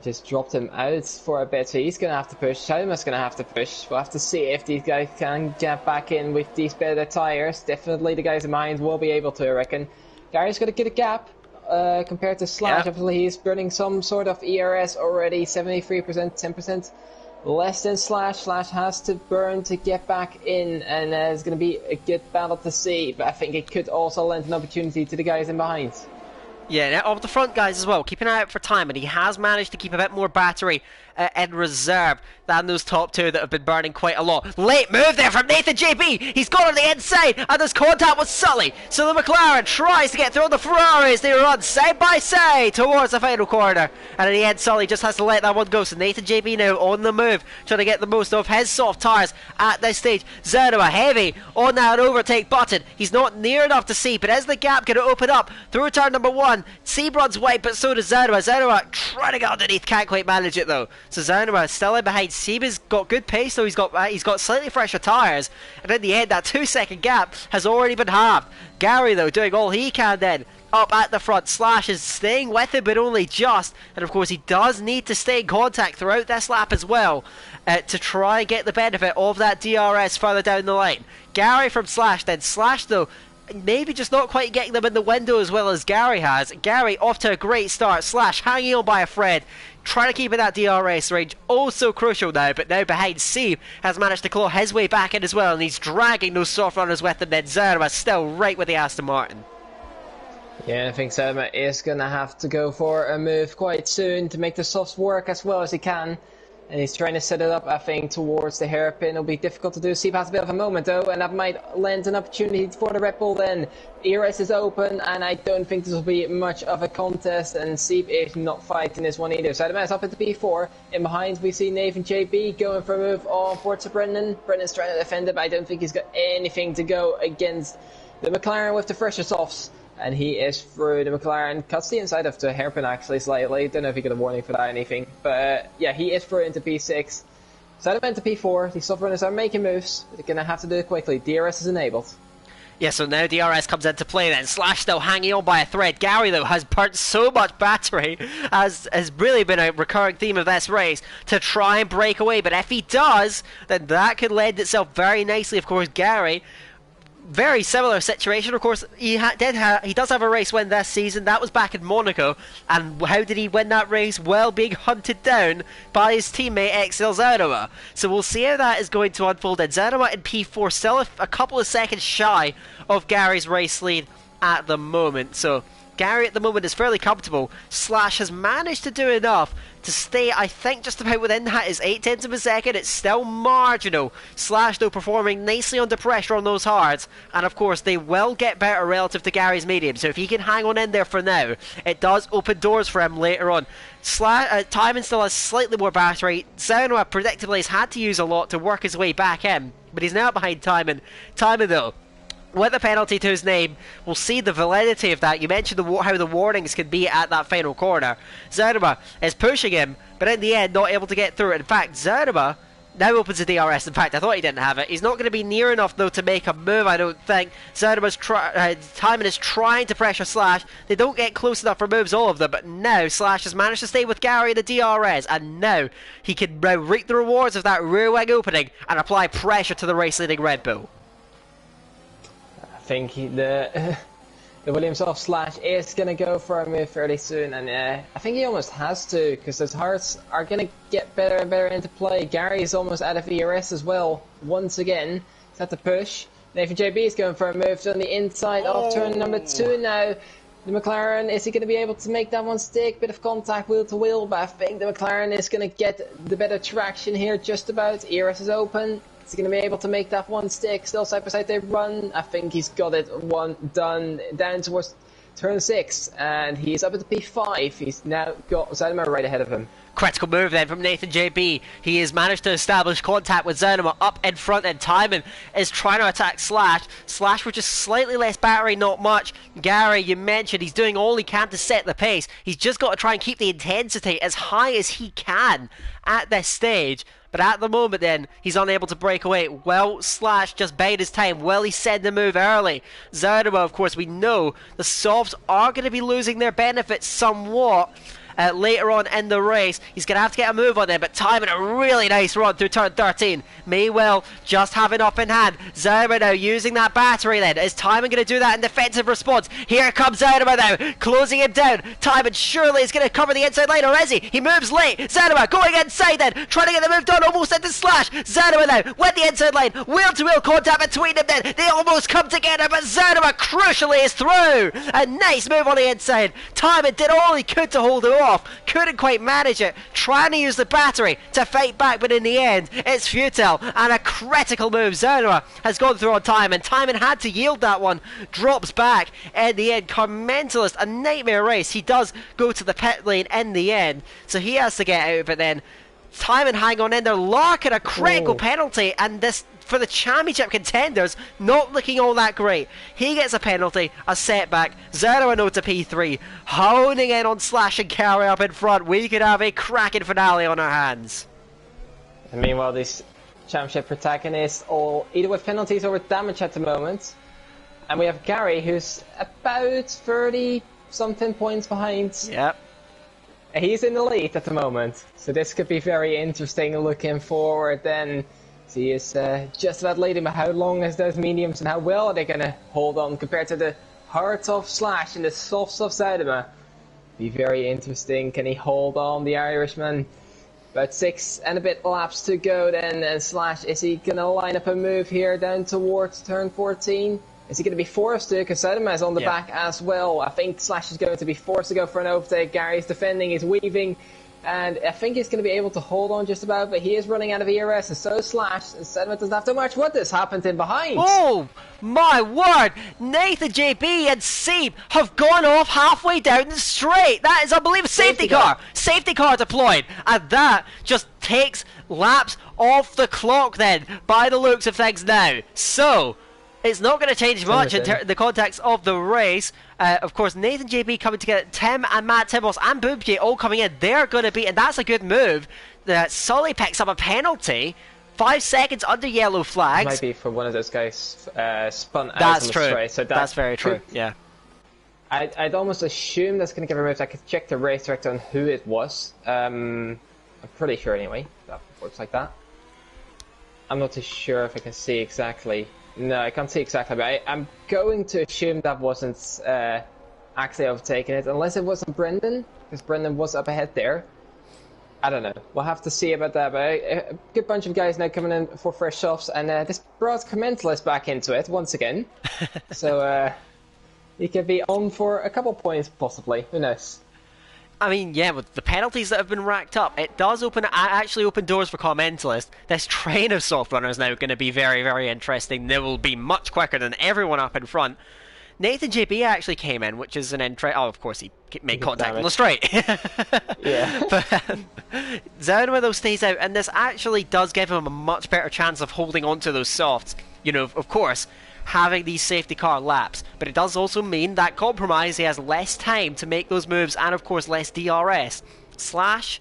just dropped him out for a bit, so he's going to have to push. Shadowman's going to have to push. We'll have to see if these guys can get back in with these better tyres. Definitely the guys in mind will be able to, I reckon. Gary's going to get a gap compared to Slash. Obviously he's burning some sort of ERS already, 73%, 10%. Less than Slash. Slash has to burn to get back in, and it's going to be a good battle to see, but I think it could also lend an opportunity to the guys in behind. Yeah, of the front guys as well, keeping an eye out for time, and he has managed to keep a bit more battery in reserve than those top two that have been burning quite a lot. Late move there from Nathan JB. He's gone on the inside, and there's contact with Sully. So the McLaren tries to get through on the Ferraris. They run side by side towards the final corner, and in the end Sully just has to let that one go. So Nathan JB now on the move, trying to get the most of his soft tyres at this stage. Zanima heavy on that overtake button. He's not near enough to see, but as the gap going to open up through turn number 1, Seeb runs wide, but so does Zanima. Zanima trying to get underneath, can't quite manage it though. So Zanima still in behind. Seeb has got good pace though. He's got slightly fresher tyres, and in the end that 2-second gap has already been halved. Gary though doing all he can then up at the front. Slash is staying with him, but only just, and of course he does need to stay in contact throughout this lap as well to try and get the benefit of that DRS further down the line. Gary from Slash then. Slash though maybe just not quite getting them in the window as well as Gary has. Gary off to a great start. Slash hanging on by a thread, trying to keep in that DRS range. Oh so crucial now, but now behind Seeb has managed to claw his way back in as well, and he's dragging those soft runners with him. Then Zanima still right with the Aston Martin. Yeah, I think Zanima is going to have to go for a move quite soon to make the softs work as well as he can. And he's trying to set it up, I think, towards the hairpin. It'll be difficult to do. Seeb has a bit of a moment, though, and that might lend an opportunity for the Red Bull then. ERS is open, and I don't think this will be much of a contest, and Seeb is not fighting this one either. So the is up into P4. In behind, we see Nathan JB going for a move on Forza Brendan. Brendan's trying to defend it, but I don't think he's got anything to go against the McLaren with the fresher softs. And he is through. The McLaren cuts the inside of the hairpin actually slightly. Don't know if he got a warning for that or anything. But yeah, he is through into P6. Side into P4. These soft runners are making moves. They're going to have to do it quickly. DRS is enabled. Yeah, so now DRS comes into play then. Slash still hanging on by a thread. Gary, though, has burnt so much battery, as has really been a recurring theme of this race, to try and break away. But if he does, then that could lend itself very nicely. Of course, Gary, very similar situation. Of course, he does have a race win this season. That was back in Monaco. And how did he win that race? Well, being hunted down by his teammate Exil Zanoma. So we'll see how that is going to unfold. And Zanoma in P4, still a couple of seconds shy of Gary's race lead at the moment. So Gary at the moment is fairly comfortable. Slash has managed to do enough to stay, I think, just about within that is 0.8 of a second. It's still marginal. Slash, though, performing nicely under pressure on those hards. And, of course, they will get better relative to Gary's medium. So if he can hang on in there for now, it does open doors for him later on. Timon still has slightly more battery. Zanoma, predictably, has had to use a lot to work his way back in. But he's now behind Timon. Timon, though, with the penalty to his name, we'll see the validity of that. You mentioned how the warnings can be at that final corner. Zanoma is pushing him, but in the end, not able to get through it. In fact, Zanoma now opens the DRS. In fact, I thought he didn't have it. He's not going to be near enough, though, to make a move, I don't think. Zanoma's Timon is trying to pressure Slash. They don't get close enough for moves, all of them, but now Slash has managed to stay with Gary in the DRS, and now he can reap the rewards of that rear wing opening and apply pressure to the race-leading Red Bull. I think the Williams off Slash is going to go for a move fairly soon, and I think he almost has to, because his hearts are going to get better and better into play. Gary is almost out of ERS as well, once again. He's had to push. Nathan JB is going for a move on the inside of turn number 2 now. The McLaren, is he going to be able to make that one stick? Bit of contact wheel to wheel, but I think the McLaren is going to get the better traction here just about. ERS is open. Is he going to be able to make that one stick? Still side by side they run. I think he's got it one done down towards turn 6. And he's up at the P5. He's now got Zanoma right ahead of him. Critical move then from Nathan JB. He has managed to establish contact with Zanoma up in front, and Timon is trying to attack Slash. Slash with just slightly less battery, not much. Gary, you mentioned, he's doing all he can to set the pace. He's just got to try and keep the intensity as high as he can at this stage. But at the moment then, he's unable to break away. Well, Slash just bide his time. Will he send the move early? Zanoma, of course, we know the softs are going to be losing their benefits somewhat. Later on in the race, he's going to have to get a move on there, but Timon a really nice run through turn 13. May well just have enough in hand. Zanoma now using that battery then. Is Timon going to do that in defensive response? Here comes Zanoma now, closing him down. Timon surely is going to cover the inside lane, or is he? He moves late. Zanoma going inside then, trying to get the move done, almost into Slash. Zanoma now with the inside lane, wheel-to-wheel contact between them then. They almost come together, but Zanoma crucially is through. A nice move on the inside. Timon did all he could to hold it off. Couldn't quite manage it, trying to use the battery to fight back, but in the end it's futile, and a critical move. Zanoma has gone through on Timon. Timon had to yield that one, drops back in the end. Carmentalist, a nightmare race. He does go to the pit lane in the end, so he has to get out of it then. Timon hang on in there, Larkin a critical penalty, and this for the championship contenders not looking all that great. He gets a penalty, a setback. Zanoma no to P3, honing in on Slash and Gary up in front. We could have a cracking finale on our hands. And meanwhile, these championship protagonists all either with penalties or with damage at the moment. And we have Gary, who's about 30 something points behind. Yep. He's in the lead at the moment, so this could be very interesting looking forward then. He is just about leading, but how long is those mediums and how well are they going to hold on compared to the hard soft Slash and the soft Zanoma? Be very interesting. Can he hold on, the Irishman? About 6 and a bit laps to go then, and Slash, is he going to line up a move here down towards turn 14? Is he going to be forced to? Because Zanoma is on the back as well. I think Slash is going to be forced to go for an overtake. Gary's defending, he's weaving. And I think he's going to be able to hold on just about, but he is running out of ERS, and so Slash. And Zanoma doesn't have too much. What has happened in behind? Oh, my word! Nathan JB and Seeb have gone off halfway down the straight. That is unbelievable. Safety car! Safety car deployed. And that just takes laps off the clock then, by the looks of things now. So, it's not going to change much in the context of the race. Of course, Nathan JB coming together, Tim and Matt Timbos and Boobjay all coming in. They're going to be, and that's a good move. Sully picks up a penalty. 5 seconds under yellow flags. Might be for one of those guys spun out That's on the true. straight. So That's very true. Yeah. I'd almost assume that's going to get removed. I could check the race director on who it was. I'm pretty sure anyway. That works like that. I'm not too sure if I can see exactly. No, I can't see exactly, but I'm going to assume that wasn't actually overtaking it, unless it wasn't Brendan, because Brendan was up ahead there. I don't know. We'll have to see about that, but a good bunch of guys now coming in for fresh softs, and this brought Commentalist back into it once again. So he could be on for a couple points, possibly. Who knows? I mean, yeah, with the penalties that have been racked up, it does actually open doors for Commentalist. This train of soft runners now going to be very, very interesting. They will be much quicker than everyone up in front. Nathan JB actually came in, which is an interest. Oh, of course, he made contact on the straight. Yeah. But Zaunama, though, stays out, and this actually does give him a much better chance of holding on to those softs. You know, of course, having these safety car laps, but it does also mean that compromise, he has less time to make those moves, and of course less DRS. Slash,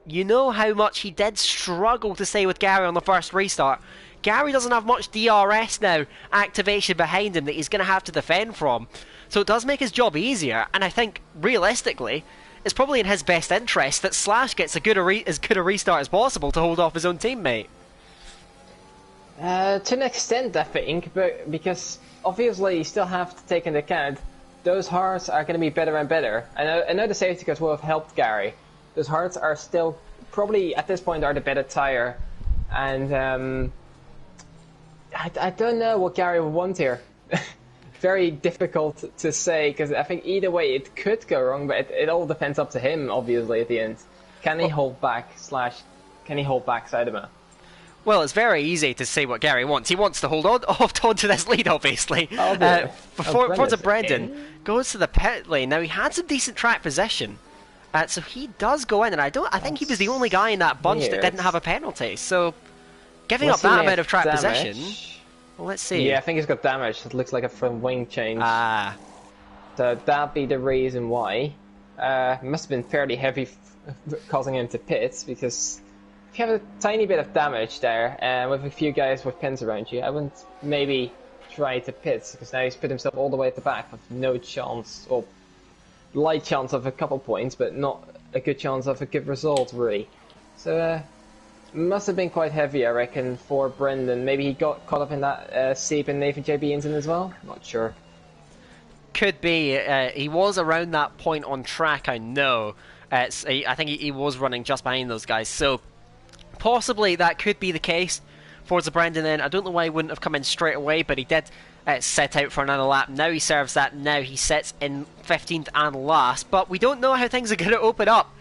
you know how much he did struggle to stay with Gary on the first restart. Gary doesn't have much DRS now, activation behind him, that he's going to have to defend from. So it does make his job easier, and I think, realistically, it's probably in his best interest that Slash gets as good a restart as possible to hold off his own teammate. To an extent, I think, but because obviously you still have to take into account those hards are going to be better and better. I know the safety cars will have helped Gary. Those hards are still probably at this point are the better tire, and I don't know what Gary would want here. Very difficult to say, because I think either way it could go wrong, but it all depends up to him, obviously, at the end. Can he hold back, can he hold back Zaunama? Well, it's very easy to say what Gary wants. He wants to hold on to this lead, obviously. Before Brendan goes to the pit lane. Now, he had some decent track position, so he does go in, and I think he was the only guy in that bunch that didn't have a penalty. So, giving up that amount of track position... Well, let's see. Yeah, I think he's got damage. It looks like a front wing change. Ah. So that'd be the reason why. It must have been fairly heavy causing him to pit, because if you have a tiny bit of damage there, with a few guys with pins around you, I wouldn't maybe try to pit, because now he's put himself all the way at the back with no chance, or light chance of a couple points, but not a good chance of a good result, really. So, must have been quite heavy, I reckon, for Brendan. Maybe he got caught up in that Seep and Nathan JB incident as well? Not sure. Could be. He was around that point on track, I know. I think he was running just behind those guys. So, possibly that could be the case. Forza Brendan then, I don't know why he wouldn't have come in straight away, but he did set out for another lap. Now he serves that. Now he sits in 15th and last. But we don't know how things are going to open up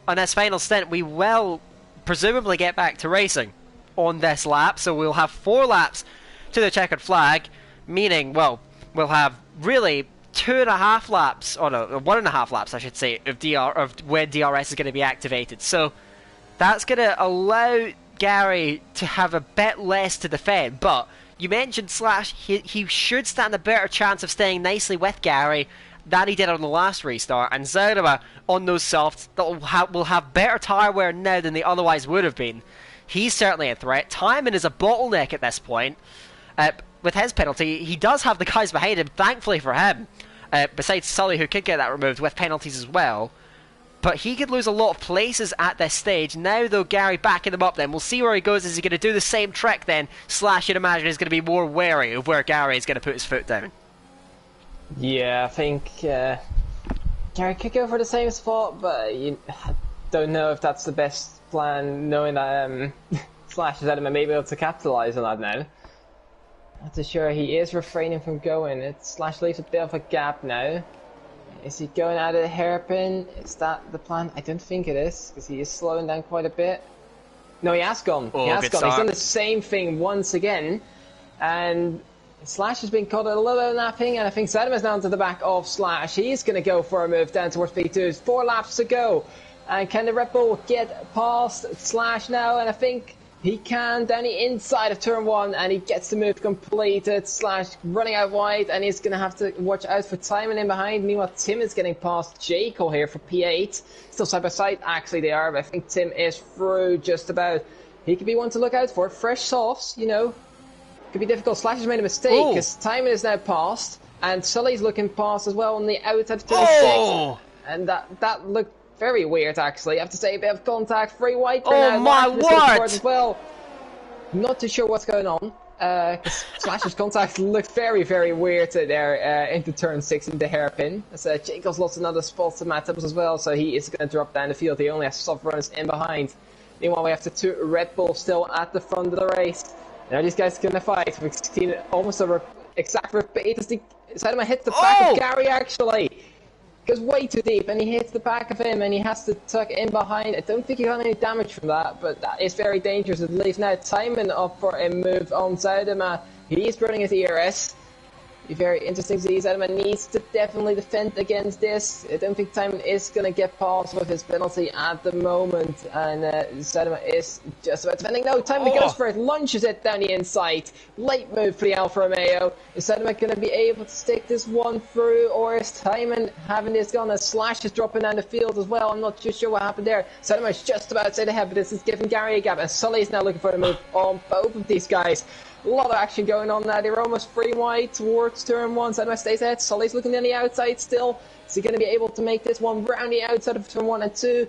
on this final stint. We will presumably get back to racing on this lap, so we'll have 4 laps to the checkered flag, meaning, well, we'll have really 2.5 laps, or no, 1.5 laps I should say, of when DRS is going to be activated. So that's going to allow Gary to have a bit less to defend, but you mentioned Slash, he should stand a better chance of staying nicely with Gary than he did on the last restart, and Zaunama on those softs that will have better tyre wear now than they otherwise would have been. He's certainly a threat. Timing is a bottleneck at this point. With his penalty, he does have the guys behind him, thankfully for him, besides Sully, who could get that removed with penalties as well. But he could lose a lot of places at this stage. Now, though, Gary backing him up then. We'll see where he goes. Is he going to do the same trick then? Slash, you'd imagine, is going to be more wary of where Gary is going to put his foot down. Yeah, I think Gary could go for the same spot, but I don't know if that's the best plan, knowing that Slash is at him and maybe able to capitalise on that now. Not too sure. He is refraining from going. Slash leaves a bit of a gap now. Is he going out of the hairpin? Is that the plan? I don't think it is, because he is slowing down quite a bit. No, he has gone. Oh, he has gone. Start. He's done the same thing once again, and Slash has been caught a little bit of napping, and I think Zaunama's now to the back of Slash. He's going to go for a move down towards P2. 4 laps to go. And can the Red Bull get past Slash now? And I think he can down the inside of turn 1, and he gets the move completed. Slash running out wide, and he's going to have to watch out for timing in behind. Meanwhile, Tim is getting past Jekyll here for P8. Still side by side, actually they are, but I think Tim is through just about. he could be one to look out for. Fresh softs, you know, could be difficult. Slash has made a mistake because timing is now passed, and Sully's looking past as well on the outside of turn 6, and that looked very weird actually. I have to say, a bit of contact, free white. Oh my word! As well. Not too sure what's going on. Slash's contact looked very, very weird there into turn 6 into hairpin. As Jacobs lost another spot to Matt Tibbs as well, so he is going to drop down the field. He only has soft runners in behind. Meanwhile, we have the 2 Red Bulls still at the front of the race. Now these guys are going to fight. We've seen almost a exact repeat as Zuidema hits the back of Gary actually. Goes way too deep and he hits the back of him and he has to tuck in behind. I don't think he got any damage from that, but that is very dangerous. It leaves now Timon up for a move on Zuidema. He is running his ERS. Be very interesting to see. Zuidema needs to definitely defend against this. I don't think Timon is going to get past with his penalty at the moment, and Zuidema is just about defending. No, Timon goes for it, launches it down the inside. Late move for the Alfa Romeo. Is Zuidema going to be able to stick this one through, or is Timon having this gun? As Slash is dropping down the field as well. I'm not too sure what happened there. Zuidema is just about to say ahead, but this is giving Gary a gap, and Sully is now looking for a move on both of these guys. A lot of action going on now. They're almost free wide towards turn 1. Zuidema stays ahead. Sully's looking on the outside still. Is he going to be able to make this one round the outside of turn 1 and 2?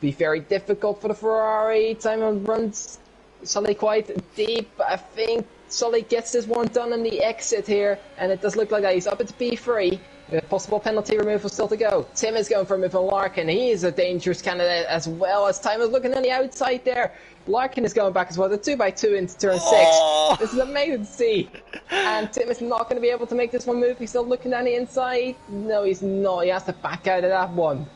Be very difficult for the Ferrari. Timon runs Sully quite deep. I think Sully gets this one done on the exit here, and it does look like that. He's up at P3. Possible penalty removal still to go. Tim is going for a move on Larkin. He is a dangerous candidate as well, as Timon is looking on the outside there. Larkin is going back as well. The 2x2 into turn 6. This is amazing to see. And Tim is not going to be able to make this one move. He's still looking down the inside. No, he's not. He has to back out of that one.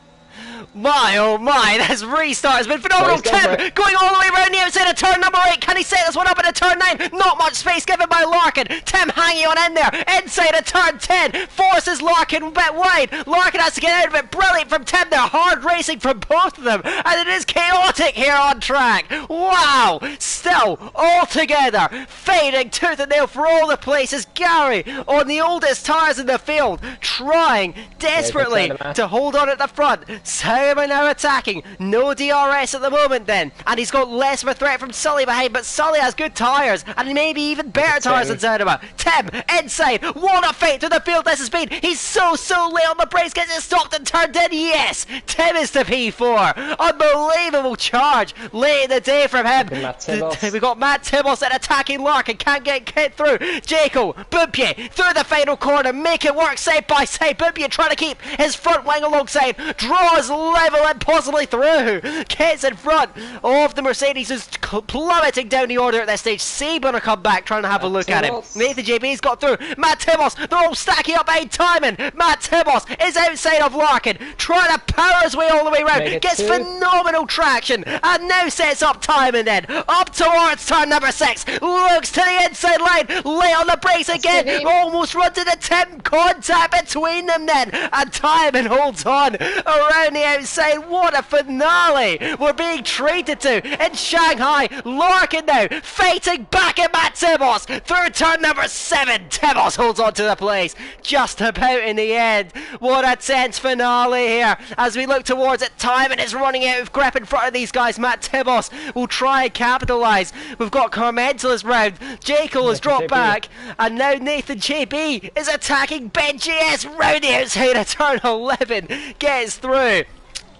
My oh my, this restart has been phenomenal. Tim going all the way around the outside of turn number 8. Can he set this one up into turn 9? Not much space given by Larkin. Tim hanging on in there. Inside of turn 10. Forces Larkin a bit wide. Larkin has to get out of it. Brilliant from Tim. They're hard racing from both of them. And it is chaotic here on track. Wow. Still, all together, fading tooth and nail for all the places. Gary on the oldest tyres in the field, trying desperately to hold on at the front. Zuidema now attacking. No DRS at the moment then. And he's got less of a threat from Sully behind, but Sully has good tyres and maybe even better tyres than Zuidema. Tim inside. What a fate through the field this has been. He's so late on the brakes. Gets it stopped and turned in. Yes. Tim is to P4. Unbelievable charge late in the day from him. We've got Matt Tibbles and attacking Larkin. Can't get through. Jaco. Bumpier through the final corner. Make it work side by side. Bumpier trying to keep his front wing alongside. Draws level and possibly through. Gets in front of the Mercedes, who's plummeting down the order at this stage. Saban will come back trying to have a look at him. Nathan JB's got through. Matt Tibbos, they're all stacking up behind Timon. Matt Tibbos is outside of Larkin, trying to power his way all the way around. Gets phenomenal traction and now sets up Timon then. Up towards turn number 6. Looks to the inside line. Late on the brakes again. Almost runs into Tim. Contact between them then. And Timon holds on around the outside. What a finale we're being treated to in Shanghai. Larkin now fighting back at Matt Tibbos through turn number 7. Tibbos holds on to the place just about in the end. What a tense finale here as we look towards it. Timon is running out of grip in front of these guys. Matt Tibbos will try and capitalise. We've got Carmental round. Jekyll has dropped back, and now Nathan JB is attacking Ben GS round the outside of turn 11. Gets through.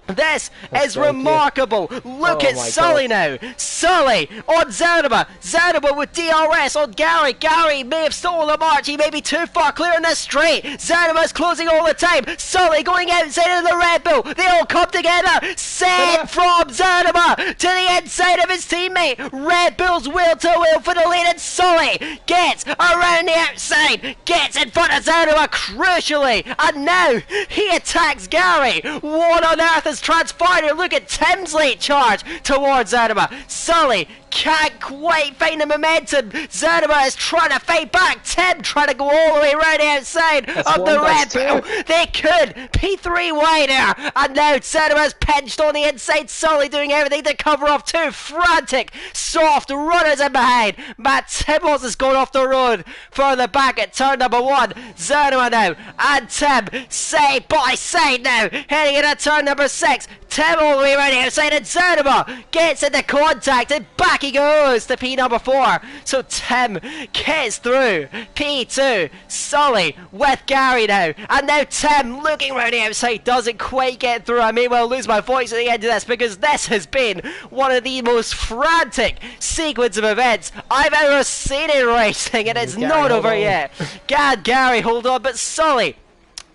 This is remarkable. Look at Sully now. Sully on Zuidema. Zuidema with DRS on Gary. Gary may have stolen the march. He may be too far clear in this straight. Zuidema's closing all the time. Sully going outside of the Red Bull. They all come together. Set from Zuidema to the inside of his teammate. Red Bull's wheel to wheel for the lead, and Sully gets around the outside. Gets in front of Zuidema crucially. And now he attacks Gary. What on earth is transpired here? Look at Tim's late charge towards Zuidema. Sully can't quite find the momentum. Zuidema is trying to fight back. Tim trying to go all the way around the outside of the Red Bull. They could. P3 wide here. And now Zuidema's pinched on the inside. Sully doing everything to cover off 2 frantic, soft runners in behind. Matt Tibbos has gone off the road further back at turn number 1. Zuidema now and Tim side by side now. Heading into turn number 6. Tim all the way around the outside, and Zonema gets into contact, and back he goes to P number 4. So Tim gets through. P2, Sully with Gary now, and now Tim looking around the outside doesn't quite get through. I may well lose my voice at the end of this, because this has been one of the most frantic sequence of events I've ever seen in racing, and it's not over yet. Gary, hold on, but Sully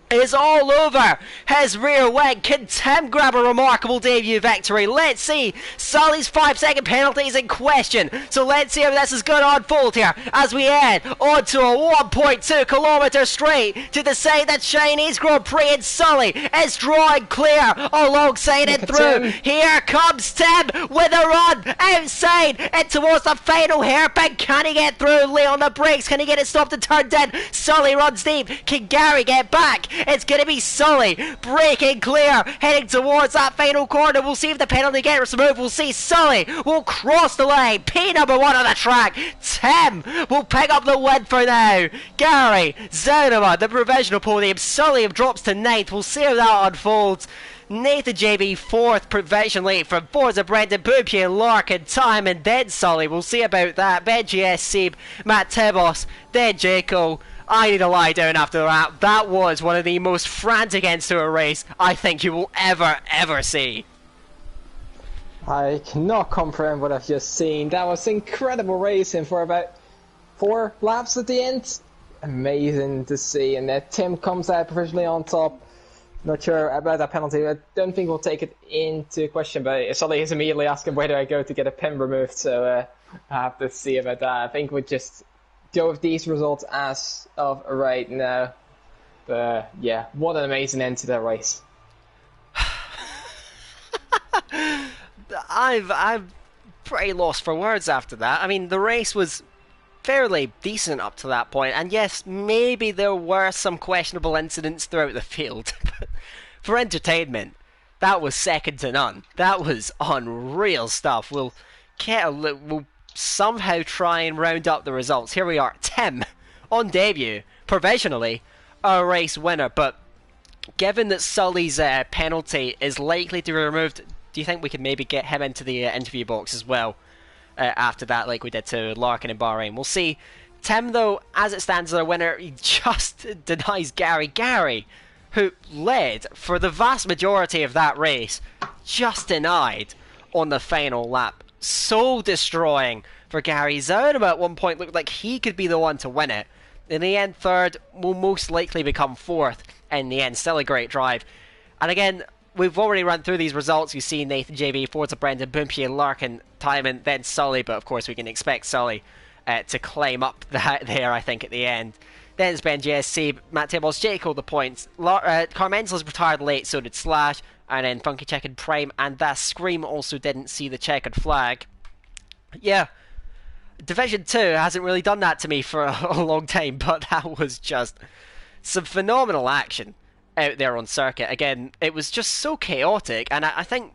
is all over his rear wing. Can Tim grab a remarkable debut victory? Let's see. Sully's 5-second penalty is in question, so let's see how this is going to unfold here as we head onto a 1.2 kilometre straight to decide that Chinese Grand Prix, and Sully is drawing clear alongside it through. Here comes Tim with a run outside and towards the final hairpin. Can he get through? Lay on the brakes. Can he get it stopped and turned in? Sully runs deep. Can Gary get back? It's going to be Sully breaking clear, heading towards that final corner. We'll see if the penalty gets removed. We'll see Sully will cross the line. P number 1 on the track. Tim will pick up the win for now. Gary, Zonema, the provisional podium. Sully drops to 9th. We'll see how that unfolds. Nathan JB 4th provisionally from Forza Brendan, Boupier, Larkin, Time, and then Sully. We'll see about that. Benji S. Seeb, Matt Tebos, then Jaco. I need to lie down after that. That was one of the most frantic ends to a race I think you will ever see. I cannot comprehend what I've just seen. That was incredible racing for about 4 laps at the end. Amazing to see. And Tim comes out provisionally on top. Not sure about that penalty. I don't think we'll take it into question, but Sully is immediately asking where do I go to get a pin removed, so I have to see about that. I think we'll just go with these results as of right now. But yeah, what an amazing end to that race. I'm pretty lost for words after that. I mean, the race was fairly decent up to that point, and yes, maybe there were some questionable incidents throughout the field, but for entertainment, that was second to none. That was unreal stuff. We'll somehow try and round up the results. Here we are. Tim, on debut, provisionally, a race winner, but given that Sully's penalty is likely to be removed, do you think we could maybe get him into the interview box as well after that, like we did to Larkin and Bahrain? We'll see. Tim, though, as it stands, as a winner, he just denies Gary. Gary, who led for the vast majority of that race, just denied on the final lap. So destroying for Gary. Zonema at one point looked like he could be the one to win it. In the end, third will most likely become 4th in the end. Still a great drive. And again, we've already run through these results. You see Nathan JB, Forza Brendan, Boompy, Larkin, Timon, then Sully, but of course we can expect Sully to climb up that there, I think, at the end. Then it's Ben JSC, Matt Tables, Jake all the points. Carmenzel's retired late, so did Slash, and then Funky Checkered Prime, and that Scream also didn't see the checkered flag. Yeah, Division 2 hasn't really done that to me for a long time, but that was just some phenomenal action out there on circuit. Again, it was just so chaotic, and I think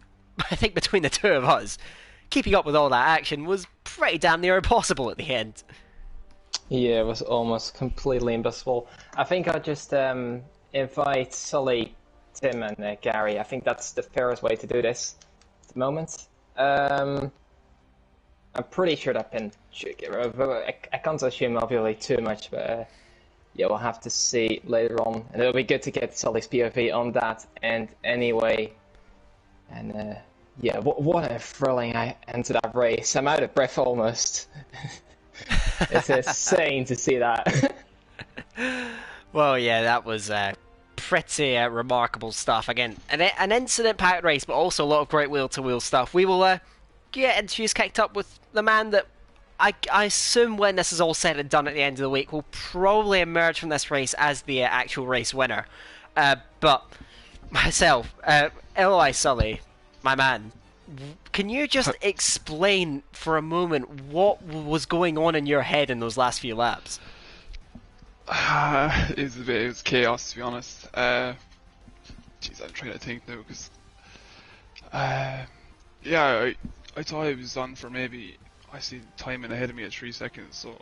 between the two of us, keeping up with all that action was pretty damn near impossible at the end. Yeah, it was almost completely impossible. I think I'll just invite Sully, Tim, and Gary. I think that's the fairest way to do this at the moment. I'm pretty sure that pin should get removed. I can't assume obviously too much, but yeah, we'll have to see later on. And it'll be good to get Sully's POV on that end anyway. And yeah, what a thrilling end to that race. I'm out of breath almost. It's insane to see that. Well, yeah, that was pretty remarkable stuff. Again, an incident-packed race, but also a lot of great wheel-to-wheel stuff. We will get interviews kicked up with the man that I assume when this is all said and done at the end of the week will probably emerge from this race as the actual race winner. But myself, Eloy Sully, my man, can you just explain for a moment what was going on in your head in those last few laps? It was chaos, to be honest. Jeez, I'm trying to think now, because yeah, I thought I was on for maybe, I see timing ahead of me at 3 seconds, so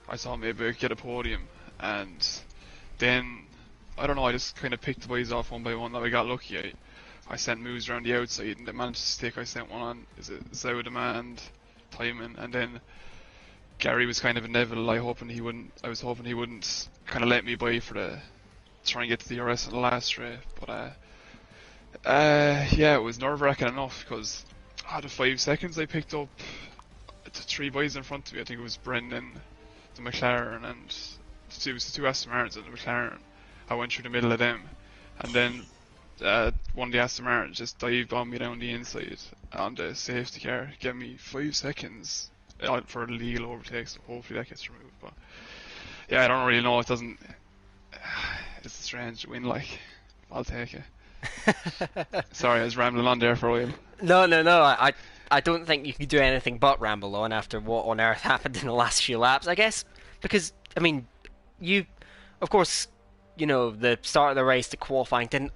I thought maybe I'd get a podium, and then I don't know, I just kind of picked the boys off one by one. That I got lucky. I sent moves around the outside, and they managed to stick. I sent one on, is it Zaudema and Timon, and then Gary was kind of inevitable. I was hoping he wouldn't kind of let me by for the try and get to the RS in the last straight. But yeah, it was nerve-wracking enough because out of 5 seconds I picked up the 3 boys in front of me. I think it was Brendan, the McLaren, and it was the 2 Aston Martins and the McLaren. I went through the middle of them, and then one of the Aston Martins just dived on me down the inside on the safety car, gave me 5 seconds for a legal overtake, so hopefully that gets removed. But yeah, I don't really know. It doesn't. It's a strange win, like. I'll take it. Sorry, I was rambling on there for a while. No. I don't think you could do anything but ramble on after what on earth happened in the last few laps, I guess. Because, I mean, of course, the start of the race, the qualifying didn't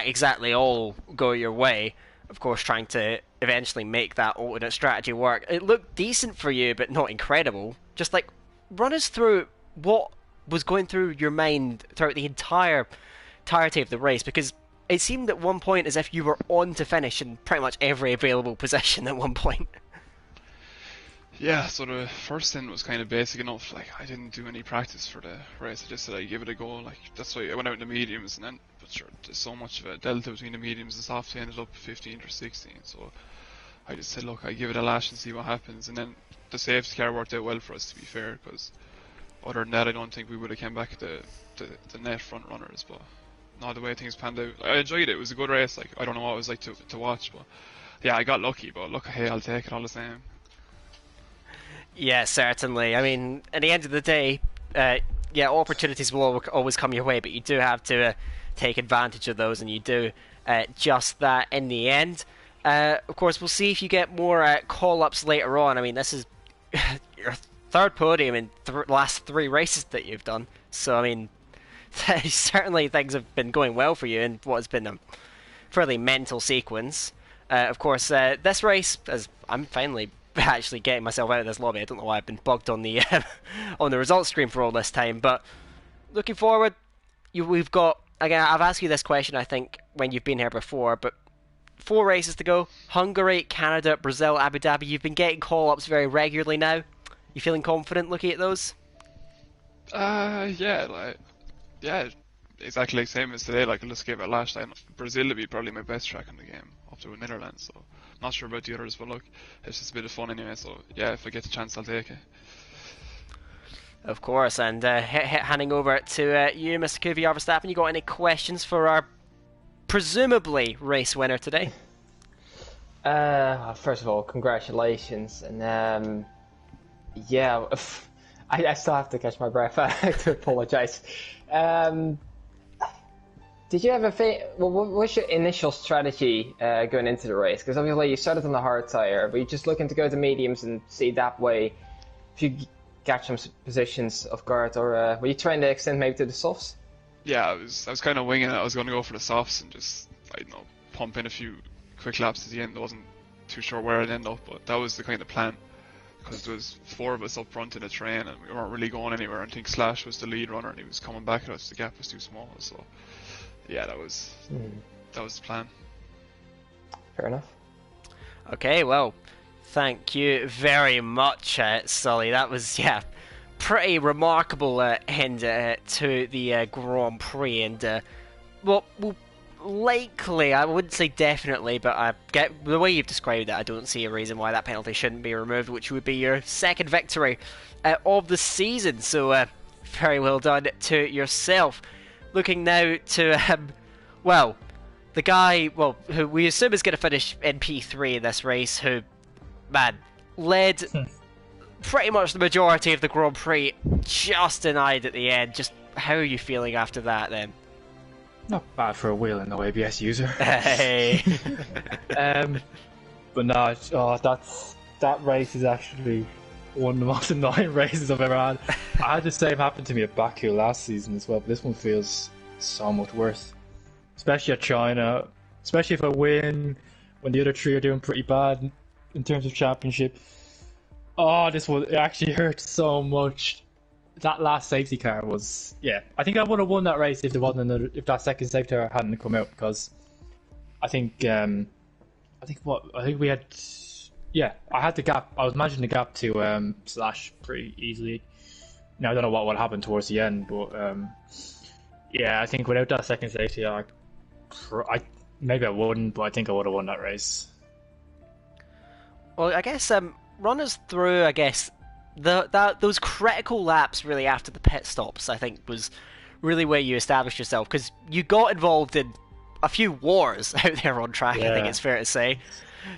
exactly all go your way. Of course, trying to eventually make that alternate strategy work. It looked decent for you, but not incredible. Just like, run us through what was going through your mind throughout the entirety of the race, because it seemed at one point as if you were on to finish in pretty much every available position at one point. Yeah, so the first stint was kind of basic enough. Like, I didn't do any practice for the race. I just said I'd give it a go. Like, that's why I went out in the mediums, and then, but sure, there's so much of a delta between the mediums and softs. I ended up 15th or 16th. So I just said, look, I give it a lash and see what happens. And then the safety car worked out well for us, to be fair, because other than that, I don't think we would have come back the net front runners. But no, the way things panned out, I enjoyed it. It was a good race. Like, I don't know what it was like to watch, but yeah, I got lucky. But look, hey, I'll take it all the same. Yeah, certainly. I mean, at the end of the day, yeah, opportunities will always come your way, but you do have to take advantage of those, and you do just that in the end. Of course, we'll see if you get more call-ups later on. I mean, this is your 3rd podium in the last 3 races that you've done. So, I mean, certainly things have been going well for you in what has been a fairly mental sequence. Of course, this race, as I'm finally actually getting myself out of this lobby. I don't know why I've been bugged on the on the results screen for all this time, but looking forward, we've got, again, I've asked you this question I think when you've been here before, but 4 races to go: Hungary, Canada, Brazil, Abu Dhabi. You've been getting call-ups very regularly now. You feeling confident looking at those? Yeah, exactly like same as today. Like, let's give it a lash. Brazil would be probably my best track in the game, up to Netherlands. So not sure about the others, but look, it's just a bit of fun anyway. So yeah, if I get the chance, I'll take it. Of course, and handing over to you, Mr. Kvyat Verstappen. You got any questions for our presumably race winner today? First of all, congratulations, and yeah, I still have to catch my breath. I have to apologize. Did you have what was your initial strategy going into the race? Because obviously you started on the hard tire, but you're just looking to go to mediums and see that way if you catch some positions off guard, or were you trying to extend maybe to the softs? Yeah, I was kind of winging it. I was going to go for the softs and just, I don't know, pump in a few quick laps at the end. I wasn't too sure where I'd end up, but that was the kind of plan. Because there was 4 of us up front in a train, and we weren't really going anywhere. I think Slash was the lead runner, and he was coming back at us. The gap was too small, so yeah, that was the plan. Fair enough. Okay, well, thank you very much, Sully. That was, pretty remarkable end to the Grand Prix, and well, likely, I wouldn't say definitely, but I get the way you've described it, I don't see a reason why that penalty shouldn't be removed, which would be your 2nd victory of the season. So very well done to yourself. Looking now to the guy who we assume is going to finish in P3 in this race, who led pretty much the majority of the Grand Prix, just denied at the end. Just how are you feeling after that then? Not bad for a wheel and no ABS user. Hey. But no, that race is actually one of the most annoying races I've ever had. I had the same happen to me at Baku last season as well, but this one feels so much worse. Especially at China, especially if I win when the other 3 are doing pretty bad in terms of championship. Oh, this one, it actually hurts so much. That last safety car was, I think I would have won that race if there wasn't if that second safety car hadn't come out, because I think we had. Yeah, I had the gap. I was managing the gap to Slash pretty easily. Now I don't know what would happen towards the end, but yeah, I think without that second safety, maybe I wouldn't, but I think I would have won that race. Well, I guess run us through. I guess those critical laps really after the pit stops, I think, was really where you established yourself, because you got involved in a few wars out there on track. Yeah. I think it's fair to say.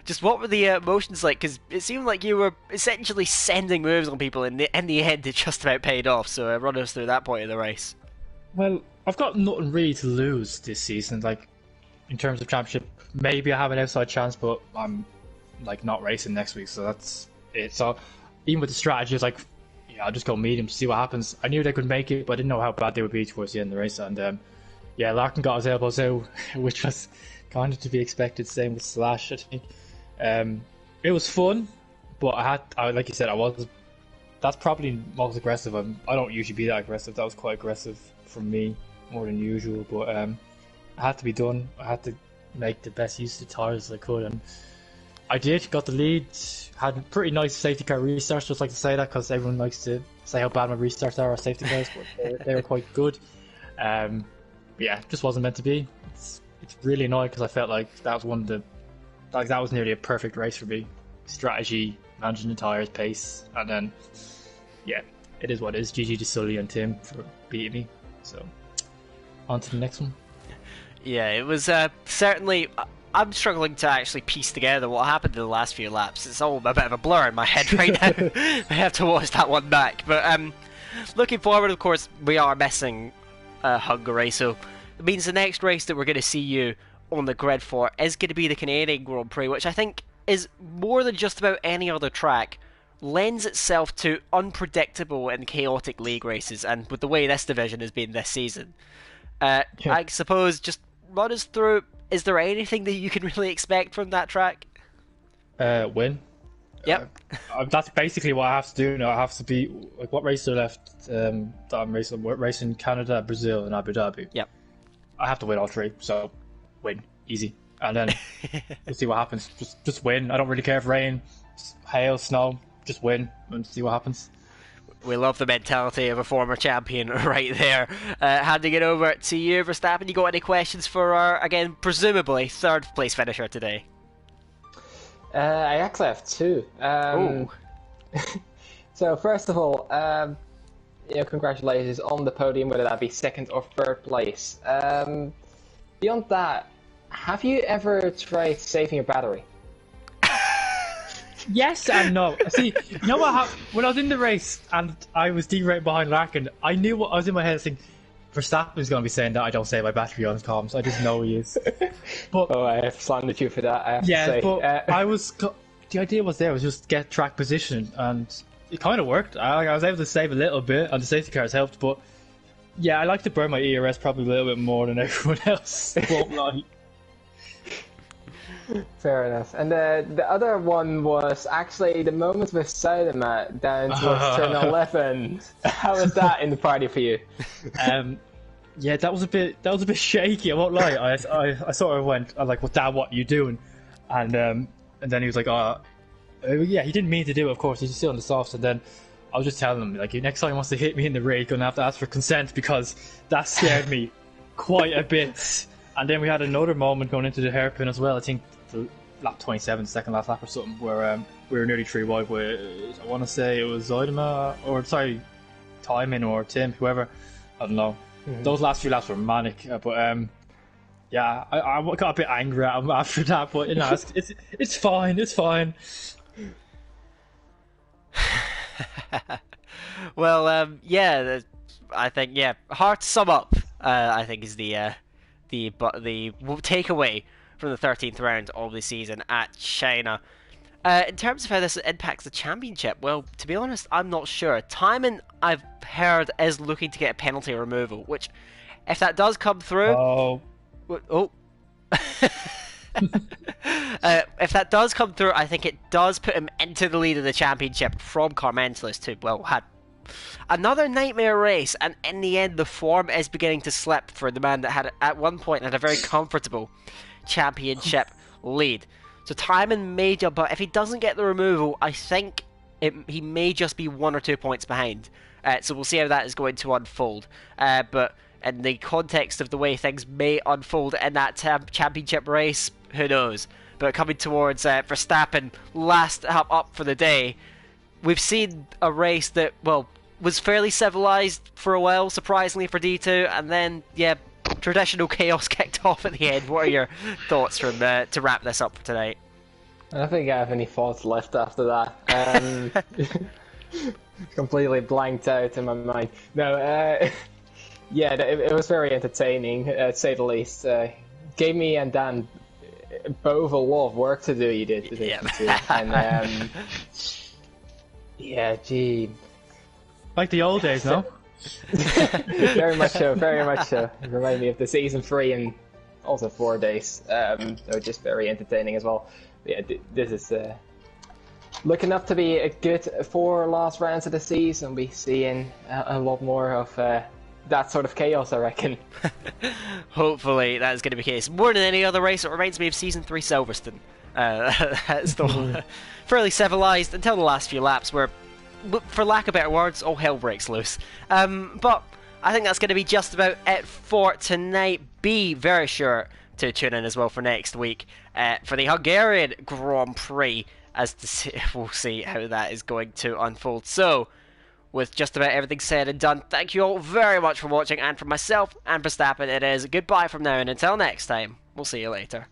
Just what were the emotions like? Because it seemed like you were essentially sending moves on people. In the end, it just about paid off. So run us through that point of the race. Well, I've got nothing really to lose this season. Like, in terms of championship, maybe I have an outside chance, but I'm like not racing next week, so that's it. So even with the strategy, it's like, yeah, I'll just go meet him, see what happens. I knew they could make it, but I didn't know how bad they would be towards the end of the race. And yeah, Larkin got his elbows out, which was kind of to be expected. Same with Slash, I think. It was fun, but like you said, that's probably most aggressive. I don't usually be that aggressive. That was quite aggressive from me, more than usual. But it had to be done. I had to make the best use of the tyres I could, and I did. Got the lead. Had pretty nice safety car restarts. Just like to say that because everyone likes to say how bad my restarts are, or safety cars, but they were quite good. Yeah, just wasn't meant to be. It's really annoying because I felt like that was that was nearly a perfect race for me. Strategy, managing the tyres, pace, and then yeah, it is what it is. GG to Sully and Tim for beating me. So on to the next one. Yeah, it was certainly. I'm struggling to actually piece together what happened in the last few laps. It's all a bit of a blur in my head right now. I have to watch that one back. But looking forward, of course, we are missing Hungary, so it means the next race that we're going to see you on the grid for is going to be the Canadian Grand Prix, which I think is more than just about any other track, lends itself to unpredictable and chaotic league races, and with the way this division has been this season. I suppose just run us through, is there anything that you can really expect from that track? Win. Yep. That's basically what I have to do now. I have to be, like, what race are left that I'm racing? We're racing Canada, Brazil, and Abu Dhabi. Yep. I have to win all three, so win. Easy. And then we'll see what happens. Just win. I don't really care if rain, hail, snow. Just win and see what happens. We love the mentality of a former champion right there. Handing it over to you, Verstappen. You got any questions for our, again, presumably third place finisher today? I actually have two. So first of all, congratulations on the podium, whether that be second or third place. Beyond that, have you ever tried saving your battery? Yes and no. See, you know what happened? When I was in the race and I was derated behind Larkin, I knew what I was in my head thinking, Verstappen is going to be saying that I don't save my battery on his comms. I just know he is. But, I have slandered you for that, I have to say. But the idea was just get track position, and it kind of worked. I was able to save a little bit, and the safety cars helped, but yeah, I like to burn my ERS probably a little bit more than everyone else. Won't lie. Fair enough. And the other one was actually the moment with Soudema down towards turn 11. How was that in the party for you? Yeah, that was a bit shaky. I won't lie. I sort of went, I'm like, "Well, Dad, what are you doing?" And then he was like, yeah, he didn't mean to do it. Of course, he's still on the softs. And then I was just telling him, like, next time he wants to hit me in the rig, he's gonna have to ask for consent, because that scared me quite a bit. And then we had another moment going into the hairpin as well. I think the lap 27, second last lap or something, where we were nearly 3 wide with, I want to say it was Zoidema, or sorry, Timon or Tim, whoever. I don't know. Mm-hmm. Those last few laps were manic, but yeah, I got a bit angry at him after that. But you know, it's fine. It's fine. Well, yeah, I think hard to sum up. I think is the takeaway from the 13th round of the season at China. In terms of how this impacts the championship, well, to be honest, I'm not sure. Timon, I've heard, is looking to get a penalty removal, which, if that does come through... if that does come through, I think it does put him into the lead of the championship from Carmentelis, who, well, had another nightmare race, and in the end the form is beginning to slip for the man that had at one point had a very comfortable championship lead. So Timon may jump out. If he doesn't get the removal, I think he may just be 1 or 2 points behind. So we'll see how that is going to unfold. But in the context of the way things may unfold in that championship race, who knows? But coming towards Verstappen, last up for the day, we've seen a race that, well, was fairly civilized for a while, surprisingly for D2, and then, yeah, traditional chaos kicked off at the end. What are your thoughts from to wrap this up for tonight? I don't think I have any thoughts left after that. Completely blanked out in my mind. No, yeah, it was very entertaining, to say the least. Gave me and Dan both a lot of work to do. You did today, yeah. And yeah, gee, like the old days, no? Very much so, very much so. It reminded me of the season 3 and also 4 days. So just very entertaining as well. Yeah, this is looking up to be a good 4 last rounds of the season. We'll be seeing a lot more of that sort of chaos, I reckon. Hopefully that is going to be the case. More than any other race, it reminds me of Season 3 Silverstone. That's the fairly civilized until the last few laps where, for lack of better words, all hell breaks loose. But I think that's going to be just about it for tonight. Be very sure to tune in as well for next week for the Hungarian Grand Prix, as to see, we'll see how that is going to unfold. So, with just about everything said and done, thank you all very much for watching, and from myself and Verstappen, it is goodbye from now, and until next time, we'll see you later.